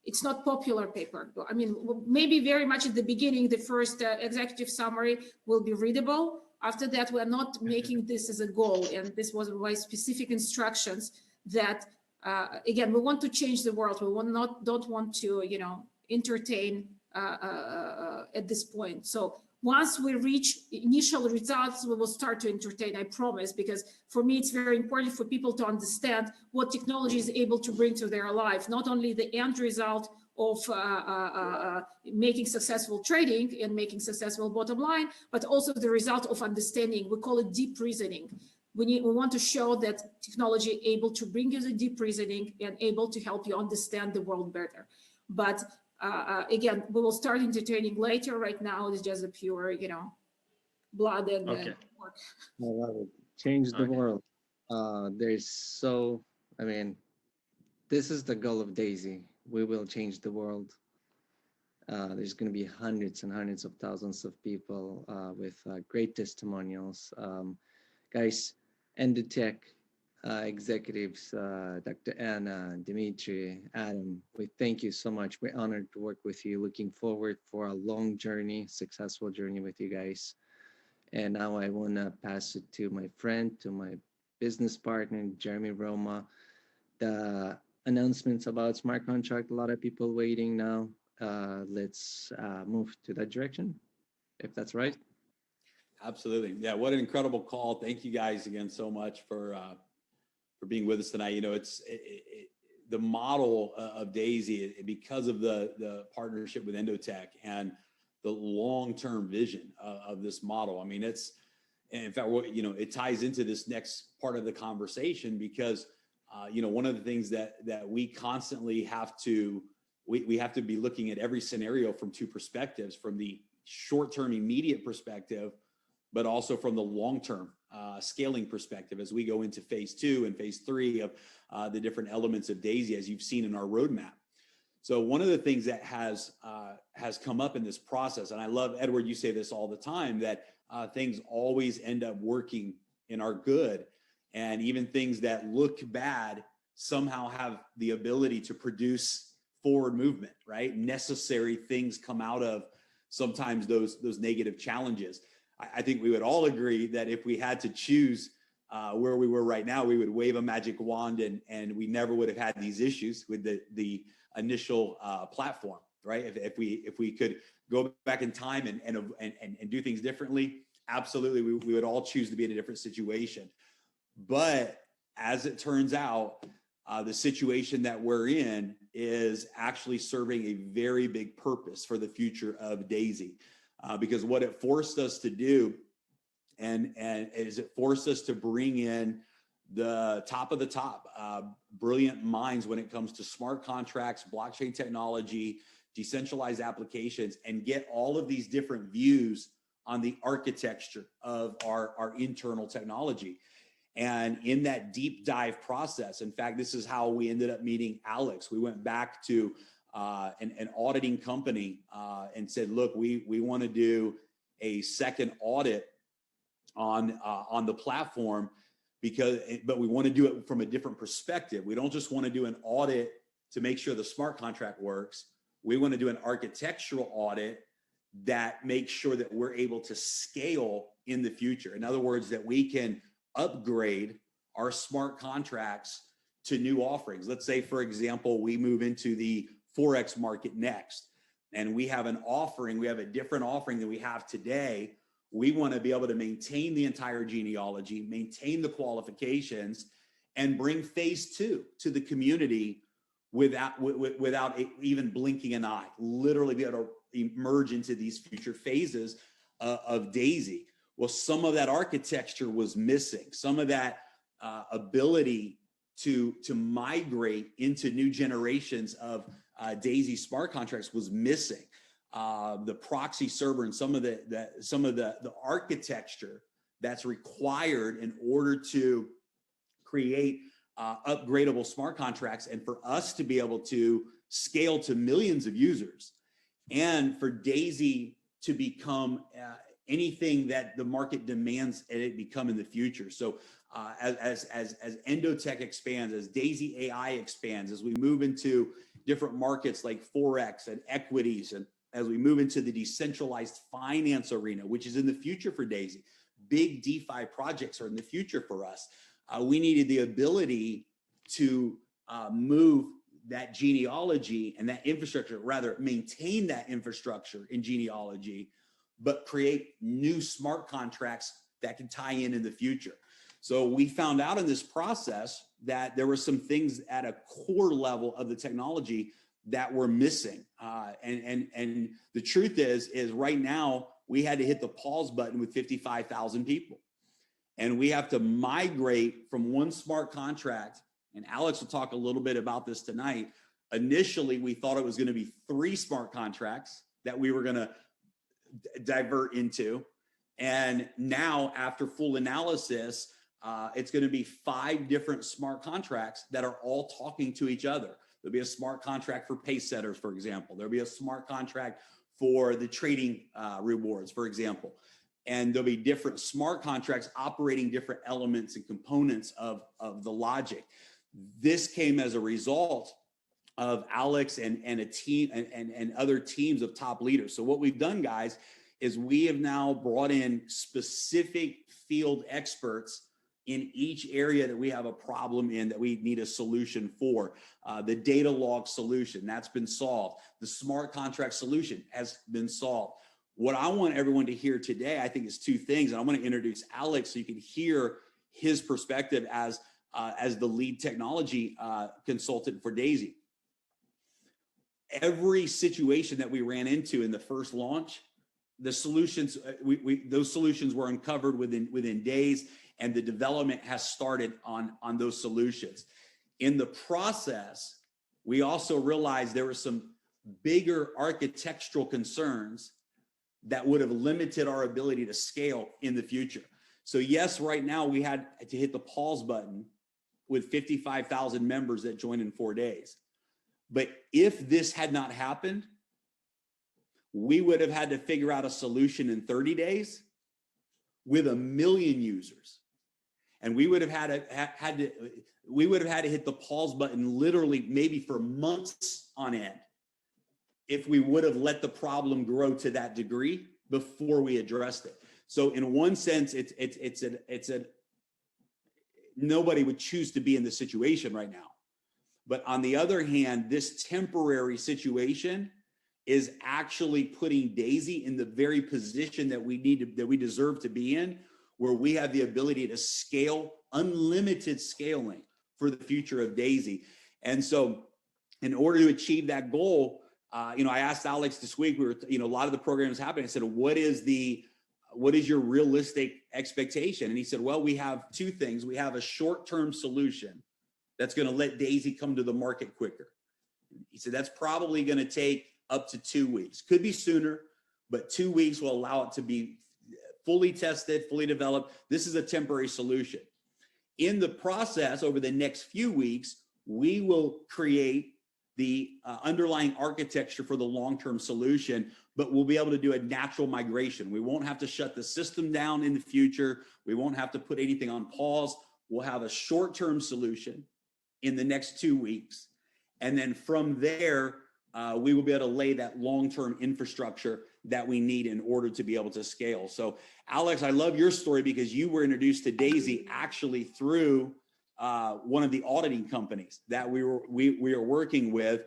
it's not popular paper. I mean, maybe very much at the beginning, the first executive summary will be readable. After that, we're not making this as a goal, and this was by specific instructions that. Again, we want to change the world. We don't want to, entertain at this point. So once we reach initial results, we will start to entertain, I promise, because for me, it's very important for people to understand what technology is able to bring to their life, not only the end result of making successful trading and making successful bottom line, but also the result of understanding. We call it deep reasoning. We want to show that technology is able to bring you the deep reasoning and able to help you understand the world better. But again, we will start entertaining later. Right now, it's just a pure, blood and work. I love it. Change the world. This is the goal of DAISY. We will change the world. There's going to be hundreds and hundreds of thousands of people with great testimonials. Guys, Endotech executives, Dr. Anna, Dimitri, Adam, we thank you so much. We're honored to work with you. Looking forward for a long journey, successful journey with you guys. And now I want to pass it to my friend, to my business partner, Jeremy Roma. The announcements about smart contract, a lot of people waiting now. Let's move to that direction, if that's right. Absolutely. Yeah. What an incredible call. Thank you guys again so much for being with us tonight. It's the model of DAISY, because of the partnership with Endotech and the long-term vision of this model. I mean, it's, in fact, it ties into this next part of the conversation because, one of the things that we constantly have to, we have to be looking at every scenario from two perspectives, from the short-term immediate perspective, but also from the long-term scaling perspective as we go into phase 2 and phase 3 of the different elements of DAISY, as you've seen in our roadmap. So one of the things that has come up in this process, and I love, Edward, you say this all the time, that things always end up working in our good, and even things that look bad somehow have the ability to produce forward movement, right? Necessary things come out of sometimes those negative challenges. I think we would all agree that if we had to choose where we were right now, we would wave a magic wand and we never would have had these issues with the initial platform, right? If we could go back in time and do things differently, absolutely, we would all choose to be in a different situation. But as it turns out, the situation that we're in is actually serving a very big purpose for the future of DAISY. Because what it forced us to do, and is it forced us to bring in the top of the top, brilliant minds when it comes to smart contracts, blockchain technology, decentralized applications, and get all of these different views on the architecture of our internal technology. And in that deep dive process, in fact, this is how we ended up meeting Alex. We went back to an auditing company and said, look, we want to do a second audit on the platform, but we want to do it from a different perspective. We don't just want to do an audit to make sure the smart contract works. We want to do an architectural audit that makes sure that we're able to scale in the future. In other words, that we can upgrade our smart contracts to new offerings. Let's say, for example, we move into the Forex market next, and we have an offering, we have a different offering than we have today. We want to be able to maintain the entire genealogy, maintain the qualifications, and bring phase 2 to the community without even blinking an eye, literally be able to emerge into these future phases of DAISY. Well, some of that architecture was missing. Some of that ability to migrate into new generations of DAISY smart contracts was missing. The proxy server and some of the architecture that's required in order to create upgradable smart contracts, and for us to be able to scale to millions of users, and for DAISY to become anything that the market demands and it become in the future. So as Endotech expands, as DAISY AI expands, as we move into different markets like Forex and equities, and as we move into the decentralized finance arena, which is in the future for DAISY, big DeFi projects are in the future for us. We needed the ability to move that genealogy and that infrastructure, rather maintain that infrastructure in genealogy, but create new smart contracts that can tie in the future. So we found out in this process that there were some things at a core level of the technology that were missing. And the truth is right now we had to hit the pause button with 55,000 people. And we have to migrate from one smart contract, and Alex will talk a little bit about this tonight. Initially, we thought it was going to be 3 smart contracts that we were going to divert into. And now, after full analysis, it's going to be 5 different smart contracts that are all talking to each other. There'll be a smart contract for pace setters, for example. There'll be a smart contract for the trading rewards, for example. And there'll be different smart contracts operating different elements and components of the logic. This came as a result of Alex and a team and other teams of top leaders. So what we've done, guys, is we have now brought in specific field experts in each area that we have a problem in, that we need a solution for. The data log solution, that's been solved. The smart contract solution has been solved. What I want everyone to hear today, I think, is 2 things. And I want to introduce Alex so you can hear his perspective as the lead technology consultant for DAISY. Every situation that we ran into in the first launch, the solutions, those solutions were uncovered within days, and the development has started on those solutions. In the process, we also realized there were some bigger architectural concerns that would have limited our ability to scale in the future. So yes, right now we had to hit the pause button with 55,000 members that joined in 4 days. But if this had not happened, we would have had to figure out a solution in 30 days with 1 million users. And we would have had to hit the pause button literally maybe for months on end if we would have let the problem grow to that degree before we addressed it. So in one sense, nobody would choose to be in this situation right now. But on the other hand, this temporary situation is actually putting DAISY in the very position that we deserve to be in, where we have the ability to scale, unlimited scaling for the future of DAISY. And so in order to achieve that goal, I asked Alex this week, a lot of the programs happening. I said, what is the what is your realistic expectation? And he said, well, we have two things. We have a short-term solution that's going to let DAISY come to the market quicker. He said, that's probably going to take up to 2 weeks. Could be sooner, but 2 weeks will allow it to be fully tested, fully developed. This is a temporary solution. In the process, over the next few weeks, we will create the underlying architecture for the long-term solution, but we'll be able to do a natural migration. We won't have to shut the system down in the future. We won't have to put anything on pause. We'll have a short-term solution in the next 2 weeks. And then from there, we will be able to lay that long-term infrastructure that we need in order to be able to scale. So Alex, I love your story because you were introduced to DAISY actually through one of the auditing companies that we are working with.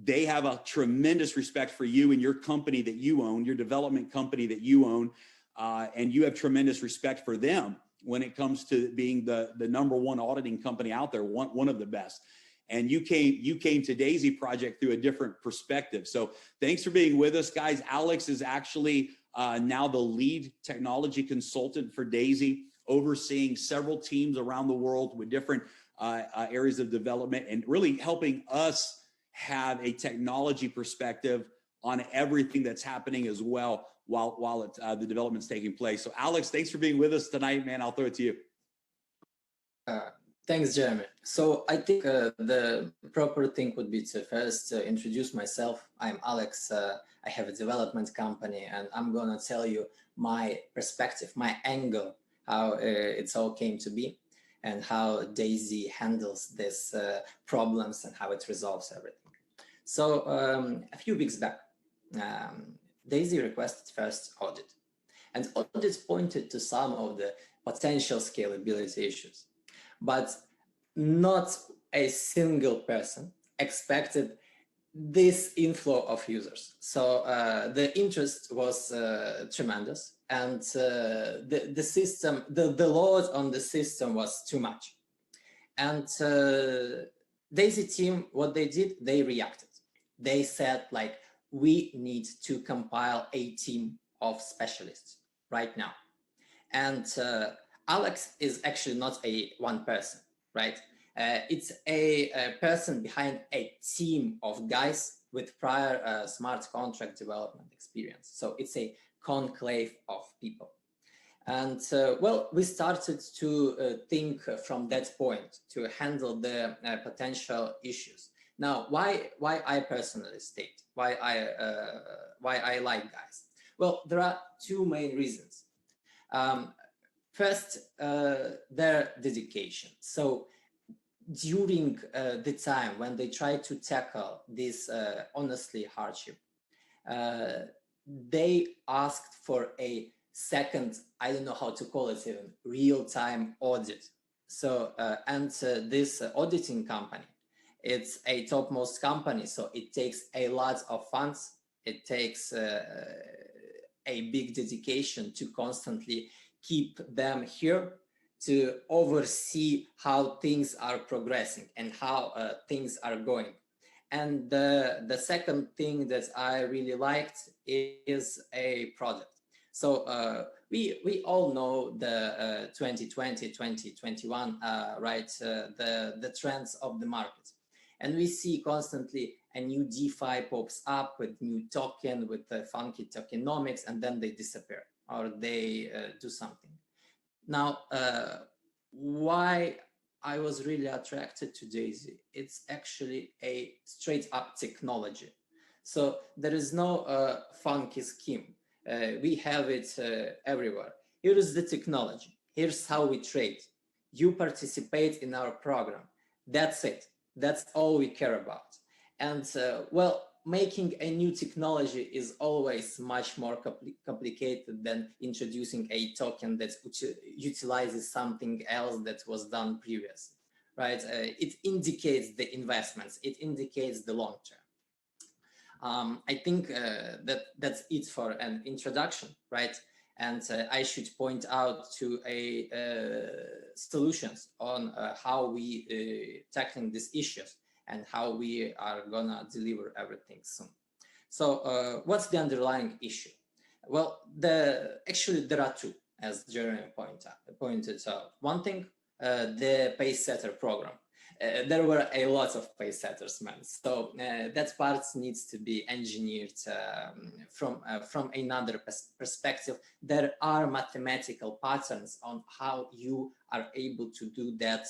They have a tremendous respect for you and your company that you own, your development company that you own, and you have tremendous respect for them when it comes to being the number one auditing company out there, one of the best. And you came to DAISY Project through a different perspective. So thanks for being with us, guys. Alex is actually now the lead technology consultant for DAISY, overseeing several teams around the world with different areas of development and really helping us have a technology perspective on everything that's happening as well while the development's taking place. So Alex, thanks for being with us tonight, man. I'll throw it to you. Thanks, Jeremy. So I think the proper thing would be to first introduce myself. I'm Alex. I have a development company, and I'm going to tell you my perspective, my angle, how it's all came to be, and how DAISY handles these problems and how it resolves everything. So a few weeks back, DAISY requested first audit, and audit pointed to some of the potential scalability issues. But not a single person expected this inflow of users. So the interest was tremendous, and the system, the load on the system was too much. And DAISY team, what they did, they reacted. They said, like, we need to compile a team of specialists right now. And Alex is actually not a one person, right? It's a person behind a team of guys with prior smart contract development experience. So it's a conclave of people. And well, we started to think from that point to handle the potential issues. Now, why I personally state, why I like guys? Well, there are two main reasons. First, their dedication. So during the time when they try to tackle this honestly hardship, they asked for a second, I don't know how to call it even, real-time audit. So, and this auditing company, it's a topmost company, so it takes a lot of funds. It takes a big dedication to constantly keep them here to oversee how things are progressing and how things are going. And the second thing that I really liked is a product. So we all know the 2020, 2021, right? The trends of the market. And we see constantly a new DeFi pops up with new token, with the funky tokenomics, and then they disappear or they do something. Now, why I was really attracted to DAISY, it's actually a straight up technology. So there is no funky scheme. We have it everywhere. Here is the technology. Here's how we trade. You participate in our program. That's it. That's all we care about. And well, making a new technology is always much more complicated than introducing a token that utilizes something else that was done previously, right? It indicates the investments. It indicates the long term. I think that's it for an introduction, right? And I should point out to solutions on how we tackling these issues and how we are gonna deliver everything soon. So what's the underlying issue? Well, actually there are two, as Jeremy pointed out. One thing, the pace setter program. There were a lot of pace setters, man. So that part needs to be engineered from another perspective. There are mathematical patterns on how you are able to do that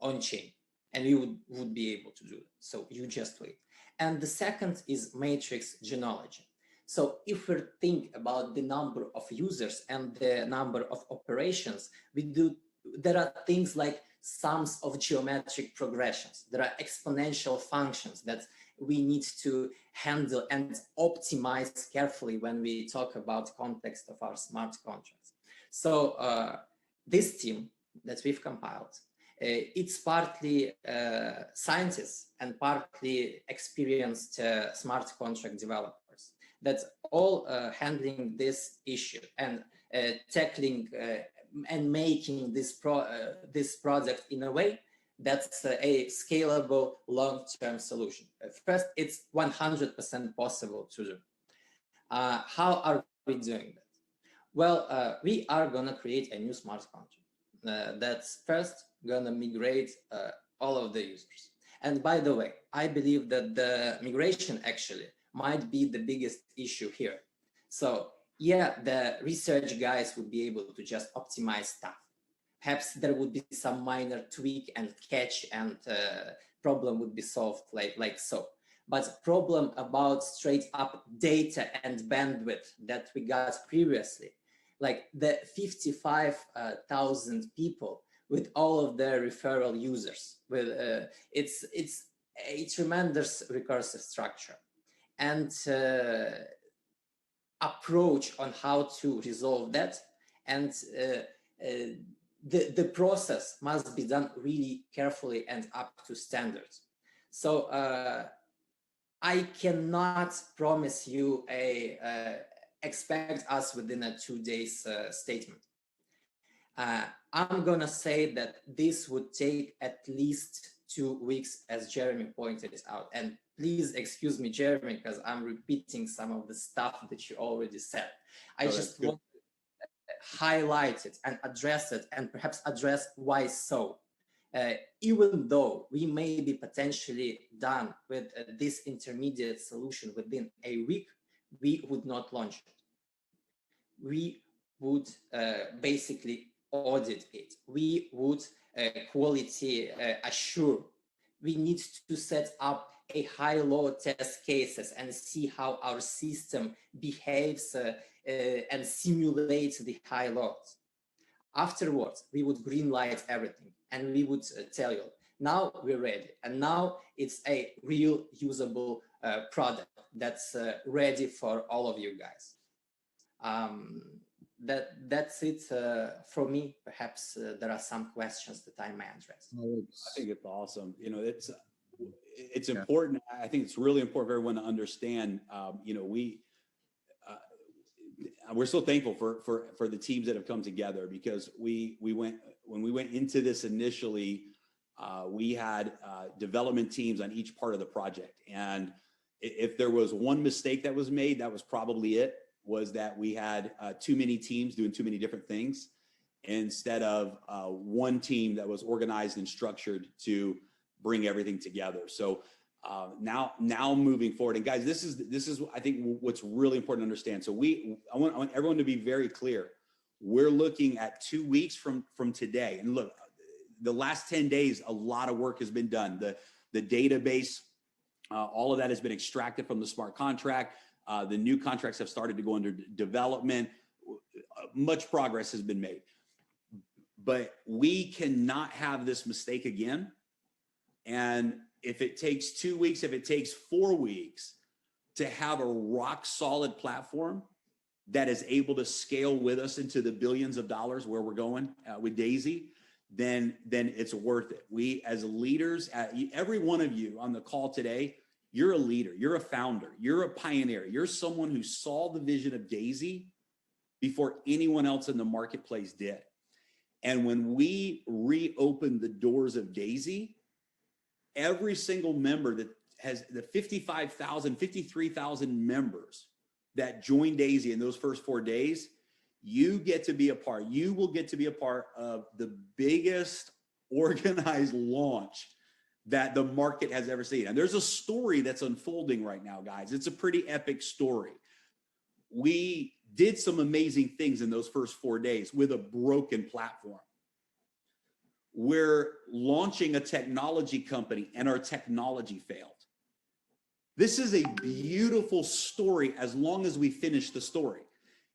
on chain, and you would be able to do it. So you just wait. And the second is matrix genealogy. So if we think about the number of users and the number of operations, there are things like sums of geometric progressions. There are exponential functions that we need to handle and optimize carefully when we talk about context of our smart contracts. So this team that we've compiled, it's partly scientists and partly experienced smart contract developers that's all handling this issue and tackling and making this project in a way that's a scalable long-term solution. First, it's 100% possible to do. How are we doing that? Well, we are gonna create a new smart contract that's first gonna migrate all of the users. And by the way, I believe that the migration actually might be the biggest issue here. So yeah, the research guys would be able to just optimize stuff. Perhaps there would be some minor tweak and catch, and problem would be solved like so. But problem about straight up data and bandwidth that we got previously, like the 55,000 people with all of their referral users, with it's a tremendous recursive structure. And approach on how to resolve that, and the process must be done really carefully and up to standards. So I cannot promise you expect us within a 2 days statement. I'm gonna say that this would take at least 2 weeks, as Jeremy pointed out. And please excuse me, Jeremy, because I'm repeating some of the stuff that you already said. I just want to highlight it and address it, and perhaps address why so. Even though we may be potentially done with this intermediate solution within a week, we would not launch it. We would basically audit it. We would quality assure. We need to set up a high-low test cases and see how our system behaves and simulates the high loads. Afterwards, we would green light everything, and we would tell you, now we're ready, and now it's a real usable product that's ready for all of you guys. That's it for me. Perhaps there are some questions that I may address. I think it's awesome. You know, it's important. I think it's really important for everyone to understand. You know, we're so thankful for the teams that have come together, because when we went into this initially, we had development teams on each part of the project, and if there was one mistake that was made, that was probably it. Was that we had too many teams doing too many different things, instead of one team that was organized and structured to bring everything together. So now moving forward, and guys, this is I think what's really important to understand. So I want everyone to be very clear. We're looking at 2 weeks from today, and look, the last 10 days, a lot of work has been done. The database, all of that has been extracted from the smart contract. The new contracts have started to go under development. Much progress has been made. But we cannot have this mistake again. And if it takes 2 weeks, if it takes 4 weeks to have a rock solid platform that is able to scale with us into the billions of dollars where we're going with D.AI.SY, then it's worth it. We as leaders, every one of you on the call today, you're a leader, you're a founder, you're a pioneer, you're someone who saw the vision of D.AI.SY before anyone else in the marketplace did. And when we reopened the doors of D.AI.SY, every single member that has the 55,000, 53,000 members that join Daisy in those first 4 days, you will get to be a part of the biggest organized launch that the market has ever seen. And there's a story that's unfolding right now, guys. It's a pretty epic story. We did some amazing things in those first 4 days with a broken platform. We're launching a technology company and our technology failed. This is a beautiful story as long as we finish the story.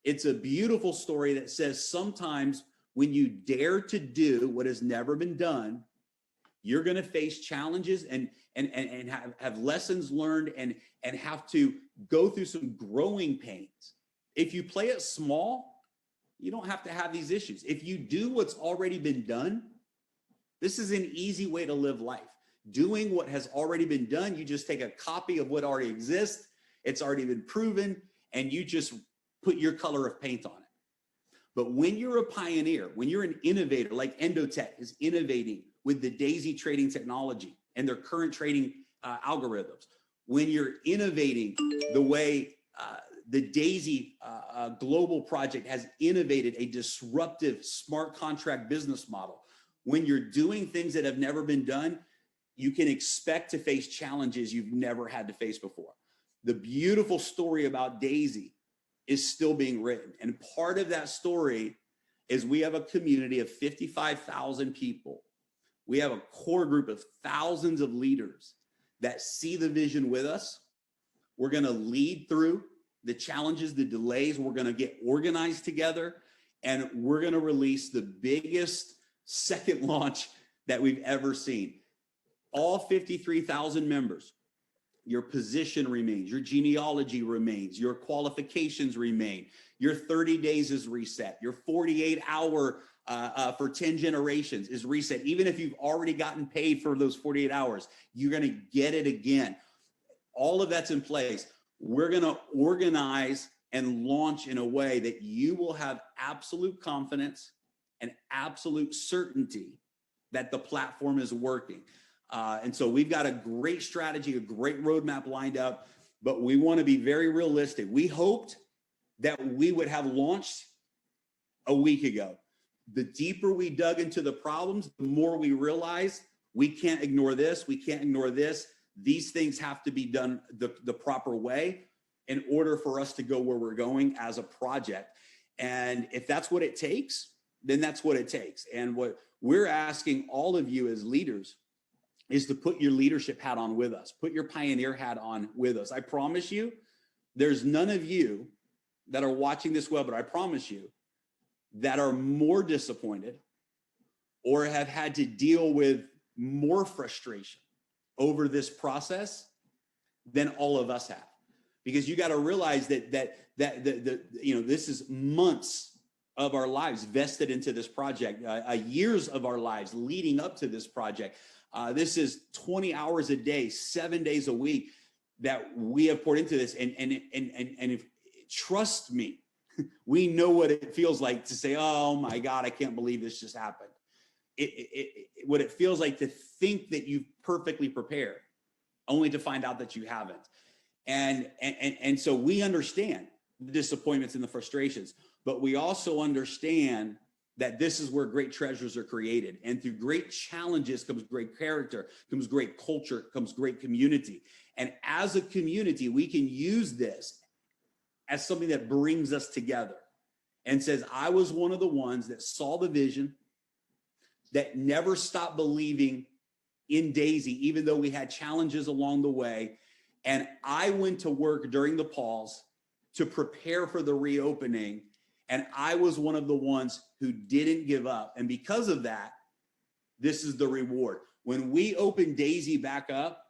It's a beautiful story that says sometimes when you dare to do what has never been done, you're going to face challenges and have lessons learned and have to go through some growing pains. If you play it small, you don't have to have these issues. If you do what's already been done, this is an easy way to live life. Doing what has already been done, you just take a copy of what already exists, it's already been proven, and you just put your color of paint on it. But when you're a pioneer, when you're an innovator, like Endotech is innovating with the DAISY trading technology and their current trading algorithms, when you're innovating the way the DAISY global project has innovated a disruptive smart contract business model, when you're doing things that have never been done, you can expect to face challenges you've never had to face before. The beautiful story about DAISY is still being written. And part of that story is we have a community of 55,000 people. We have a core group of thousands of leaders that see the vision with us. We're going to lead through the challenges, the delays. We're going to get organized together, and we're going to release the biggest second launch that we've ever seen. All 53,000 members, your position remains, your genealogy remains, your qualifications remain, your 30 days is reset, your 48-hour for 10 generations is reset. Even if you've already gotten paid for those 48 hours, you're going to get it again. All of that's in place. We're going to organize and launch in a way that you will have absolute confidence and absolute certainty that the platform is working. And so we've got a great strategy, a great roadmap lined up, but we want to be very realistic. We hoped that we would have launched a week ago. The deeper we dug into the problems, the more we realized we can't ignore this, we can't ignore this. These things have to be done the proper way in order for us to go where we're going as a project. And if that's what it takes, then that's what it takes. And what we're asking all of you as leaders is to put your leadership hat on with us, put your pioneer hat on with us. I promise you, there's none of you that are watching this webinar, I promise you, that are more disappointed or have had to deal with more frustration over this process than all of us have. Because you got to realize that this is months of our lives vested into this project, years of our lives leading up to this project. This is 20 hours a day, 7 days a week that we have poured into this. And if, trust me, we know what it feels like to say, oh my God, I can't believe this just happened. What it feels like to think that you've perfectly prepared, only to find out that you haven't. And so we understand the disappointments and the frustrations, but we also understand that this is where great treasures are created. And through great challenges comes great character, comes great culture, comes great community. And as a community, we can use this as something that brings us together and says, I was one of the ones that saw the vision, that never stopped believing in DAISY, even though we had challenges along the way. And I went to work during the pause to prepare for the reopening. And I was one of the ones who didn't give up. And because of that, this is the reward. When we open DAISY back up,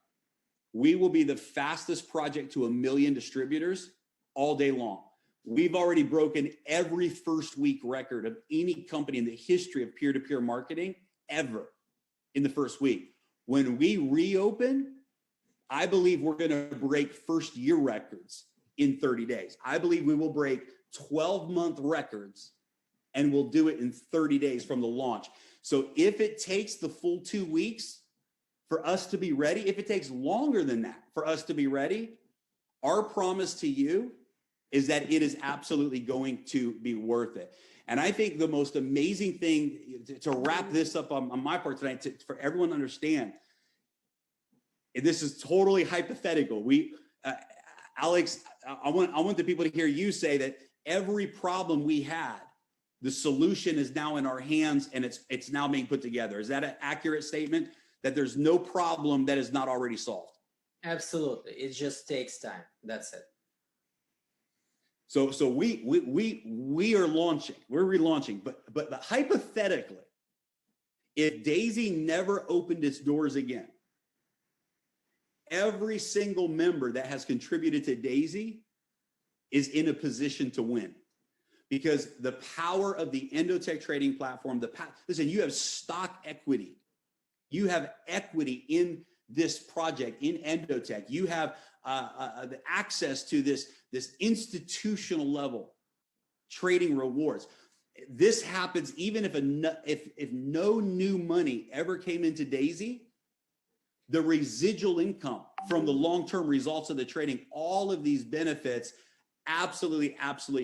we will be the fastest project to 1 million distributors all day long. We've already broken every first week record of any company in the history of peer-to-peer marketing ever in the first week. When we reopen, I believe we're going to break first year records in 30 days. I believe we will break 12-month records, and we'll do it in 30 days from the launch. So if it takes the full 2 weeks for us to be ready, if it takes longer than that for us to be ready, our promise to you is that it is absolutely going to be worth it. And I think the most amazing thing to wrap this up on my part tonight, for everyone to understand, and this is totally hypothetical. Alex, I want the people to hear you say that every problem we had, the solution is now in our hands and it's now being put together. Is that an accurate statement? That there's no problem that is not already solved? Absolutely. It just takes time. That's it. So we are launching, we're relaunching, but hypothetically, if DAISY never opened its doors again, every single member that has contributed to DAISY is in a position to win, because the power of the Endotech trading platform, listen, you have stock equity. You have equity in this project, in Endotech. You have the access to this institutional level trading rewards. This happens even if no new money ever came into DAISY. The residual income from the long-term results of the trading, all of these benefits, absolutely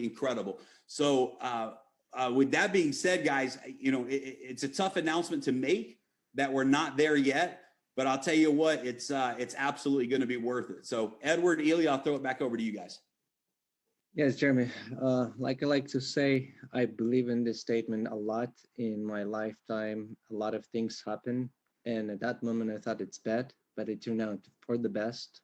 incredible. So with that being said, guys, it's a tough announcement to make that we're not there yet, but I'll tell you what, it's absolutely going to be worth it. So Edward, Ilya, I'll throw it back over to you guys. Yes, Jeremy, like I like to say, I believe in this statement a lot. In my lifetime, a lot of things happen. And at that moment, I thought it's bad, but it turned out for the best.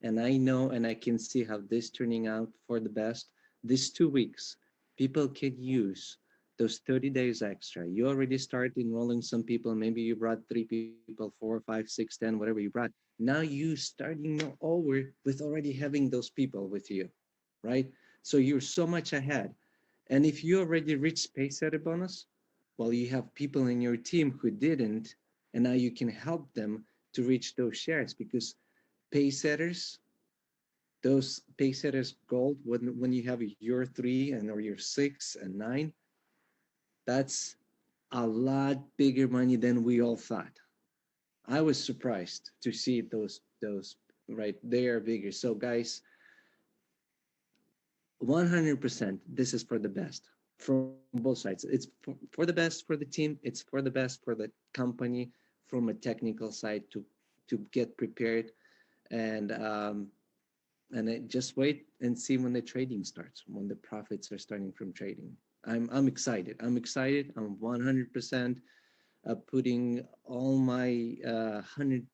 And I know, and I can see how this turning out for the best. These 2 weeks, people can use those 30 days extra. You already started enrolling some people. Maybe you brought 3 people, 4, 5, 6, 10, whatever you brought. Now you starting over with already having those people with you, right? So you're so much ahead. And if you already reached Paysetter bonus, well, you have people in your team who didn't, and now you can help them to reach those shares, because Paysetters, those Paysetters gold, when you have your 3 or your 6 and 9, that's a lot bigger money than we all thought. I was surprised to see those right, they are bigger. So guys, 100%, this is for the best from both sides. It's for the best for the team. It's for the best for the company from a technical side to get prepared, and just wait and see when the trading starts, when the profits are starting from trading. I'm excited. I'm 100% putting all my 100%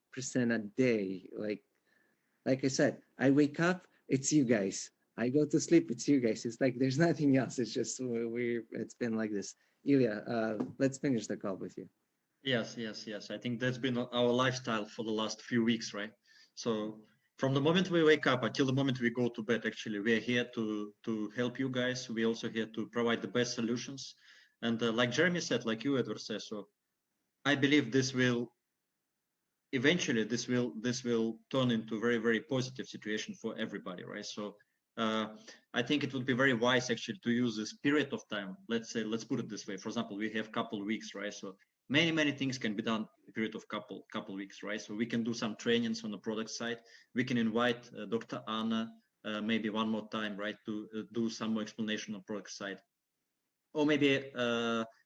a day. Like I said, I wake up, it's you guys. I go to sleep, it's you guys. It's like there's nothing else. It's just it's been like this. Ilya, let's finish the call with you. Yes. I think that's been our lifestyle for the last few weeks, right? So from the moment we wake up until the moment we go to bed, actually, we are here to help you guys. We're also here to provide the best solutions. And like Jeremy said, like you, Edward, said, so I believe this will eventually this will turn into a very, very positive situation for everybody, right? So I think it would be very wise actually to use this period of time. Let's put it this way. For example, we have couple of weeks, right? So many things can be done in a period of couple weeks, right? So we can do some trainings on the product side. We can invite Dr. Anna maybe one more time, right, to do some more explanation on product side. Or maybe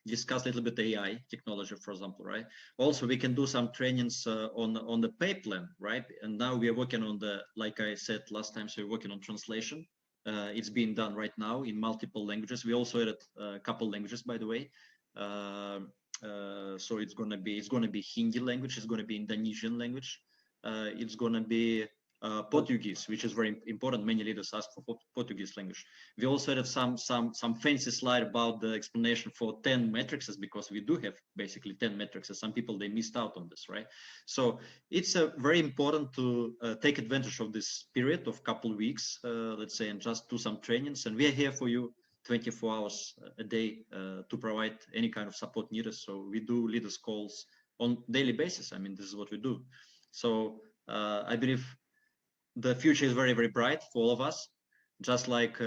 discuss a little bit AI technology, for example, right? Also, we can do some trainings on the pay plan, right? And now we are working on like I said last time, so we're working on translation. It's being done right now in multiple languages. We also added a couple languages, by the way. So it's gonna be Hindi language, it's gonna be Indonesian language, it's gonna be Portuguese, which is very important. Many leaders ask for Portuguese language. We also had some fancy slide about the explanation for 10 matrices, because we do have basically 10 matrices. Some people, they missed out on this, right? So it's very important to take advantage of this period of couple weeks, let's say, and just do some trainings. And we are here for you 24 hours a day to provide any kind of support needed. So we do leaders calls on daily basis. I mean, this is what we do. So I believe the future is very, very bright for all of us. Just like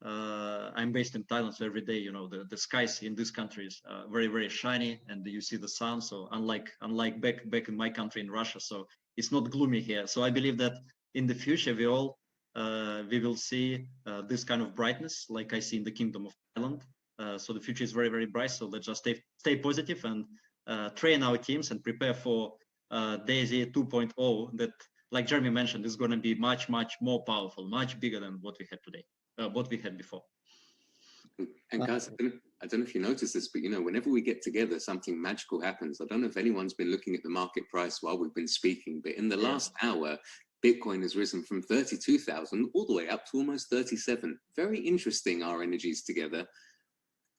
I'm based in Thailand, so every day, you know, the skies in this country is very, very shiny, and you see the sun. So unlike back in my country in Russia, so it's not gloomy here. So I believe that in the future we all we will see this kind of brightness, like I see in the Kingdom of Thailand. So the future is very, very bright. So let's just stay positive and train our teams and prepare for DAISY 2.0 that, like Jeremy mentioned, is going to be much, much more powerful, much bigger than what we had today, what we had before. And guys, I don't know if you noticed this, but whenever we get together, something magical happens. I don't know if anyone's been looking at the market price while we've been speaking, but in the last hour, Bitcoin has risen from 32,000 all the way up to almost 37. Very interesting, our energies together.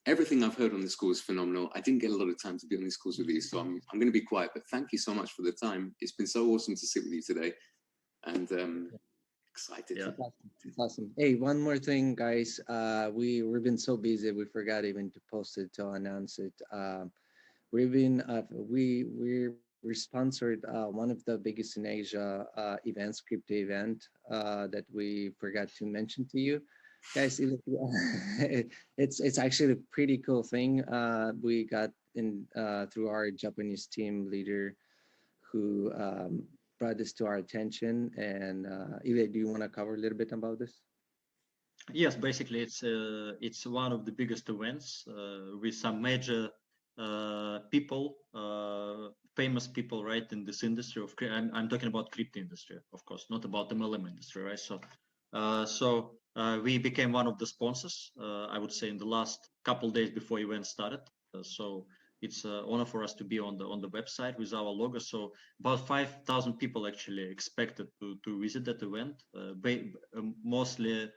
Everything I've heard on this call is phenomenal. I didn't get a lot of time to be on these calls with you, so I'm going to be quiet, but thank you so much for the time. It's been so awesome to sit with you today, and excited. Yeah. It's awesome. Hey, one more thing, guys. We've been so busy, we forgot even to post it to announce it. We're sponsored one of the biggest in Asia events, crypto event that we forgot to mention to you. Guys, it's actually a pretty cool thing. We got in through our Japanese team leader who brought this to our attention. And Ilya, do you want to cover a little bit about this? Yes, basically it's one of the biggest events with some major people, famous people, right, in this industry of. I'm talking about crypto industry, of course, not about the MLM industry, right? So we became one of the sponsors. I would say in the last couple days before event started. So it's an honor for us to be on the website with our logo. So about 5,000 people actually expected to visit that event, mostly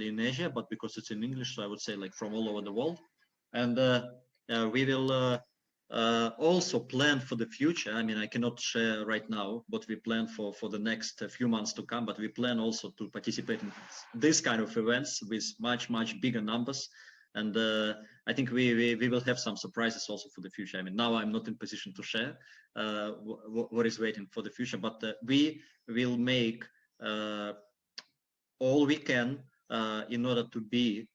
in Asia, but because it's in English, so I would say like from all over the world. And we will also plan for the future. I mean, I cannot share right now what we plan for the next few months to come, but we plan also to participate in this kind of events with much, much bigger numbers. And I think we will have some surprises also for the future. I mean, now I'm not in position to share what is waiting for the future, but we will make all we can in order to be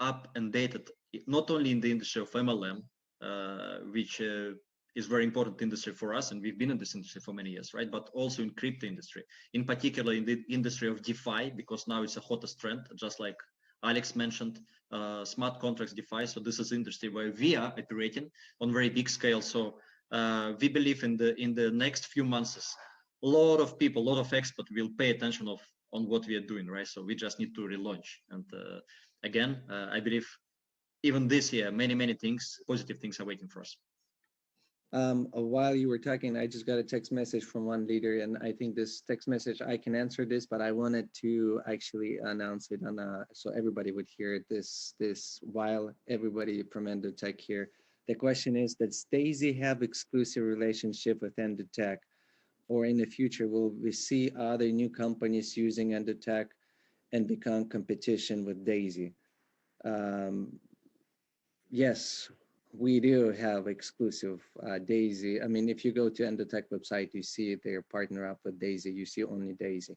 up and dated, not only in the industry of MLM, which is very important industry for us, and we've been in this industry for many years, right? But also in crypto industry, in particular in the industry of DeFi, because now it's a hottest trend, just like Alex mentioned, smart contracts, DeFi. So this is industry where we are operating on very big scale. So we believe in the next few months, a lot of people, a lot of experts will pay attention on what we are doing, right? So we just need to relaunch. And again, I believe even this year, many things, positive things are waiting for us. While you were talking, I just got a text message from one leader, and I think this text message, I can answer this, but I wanted to actually announce it so everybody would hear this while everybody from Endotech here. The question is, does DAISY have exclusive relationship with Endotech? Or in the future, will we see other new companies using Endotech and become competition with DAISY? Yes, we do have exclusive DAISY. I mean, if you go to Endotech website, you see they're partner up with DAISY. You see only DAISY.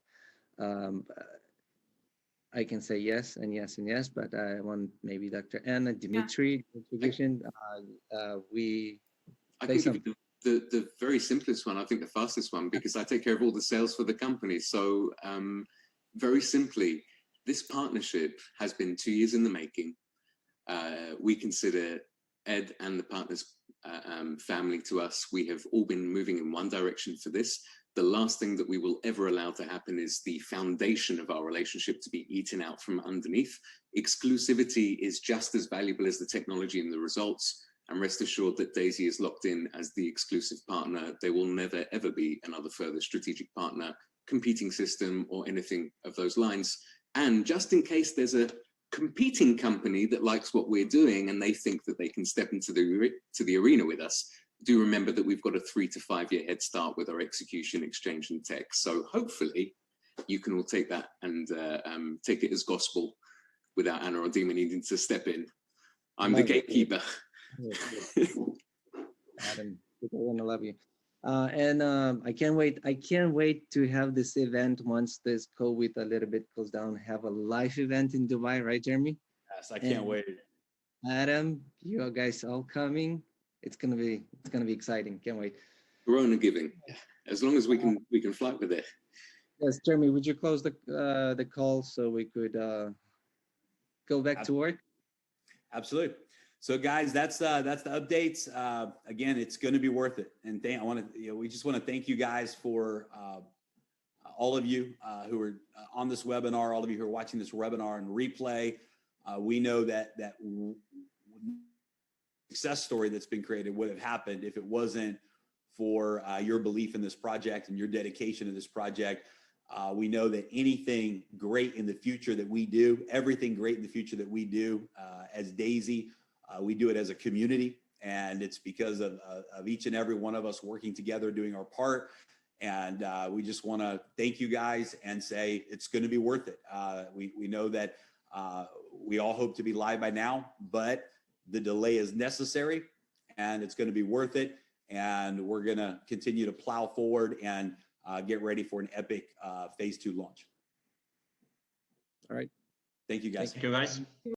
I can say yes and yes and yes, but I want maybe Dr. Anna, Dimitri, we. I can give you the very simplest one, I think the fastest one, because I take care of all the sales for the company. So very simply, this partnership has been 2 years in the making. We consider Ed and the partners family to us. We have all been moving in one direction for this. The last thing that we will ever allow to happen is the foundation of our relationship to be eaten out from underneath. Exclusivity is just as valuable as the technology and the results. And rest assured that DAISY is locked in as the exclusive partner. There will never, ever be another further strategic partner, competing system, or anything of those lines. And just in case there's a competing company that likes what we're doing and they think that they can step into the arena with us, do remember that we've got a 3 to 5 year head start with our execution, exchange, and tech. So hopefully you can all take that and take it as gospel without Anna or Dima needing to step in. I'm the gatekeeper. Adam, I love you. I can't wait to have this event once this COVID a little bit goes down, have a live event in Dubai, right, Jeremy? Yes, I can't wait. Adam, you guys all coming. It's gonna be exciting. Can't wait. Corona giving. As long as we can fly with it. Yes, Jeremy, would you close the call so we could go back to work? Absolutely. So guys, that's the updates. Again, it's going to be worth it. And we just want to thank you guys for all of you who are on this webinar, all of you who are watching this webinar and replay. We know that success story that's been created would have happened if it wasn't for your belief in this project and your dedication to this project. We know that anything great in the future that we do, everything great in the future that we do as D.AI.SY, we do it as a community, and it's because of each and every one of us working together, doing our part. And we just want to thank you guys and say it's going to be worth it. We know that we all hope to be live by now, but the delay is necessary, and it's going to be worth it. And we're going to continue to plow forward and get ready for an epic phase 2 launch. All right. Thank you, guys. Thank you, guys.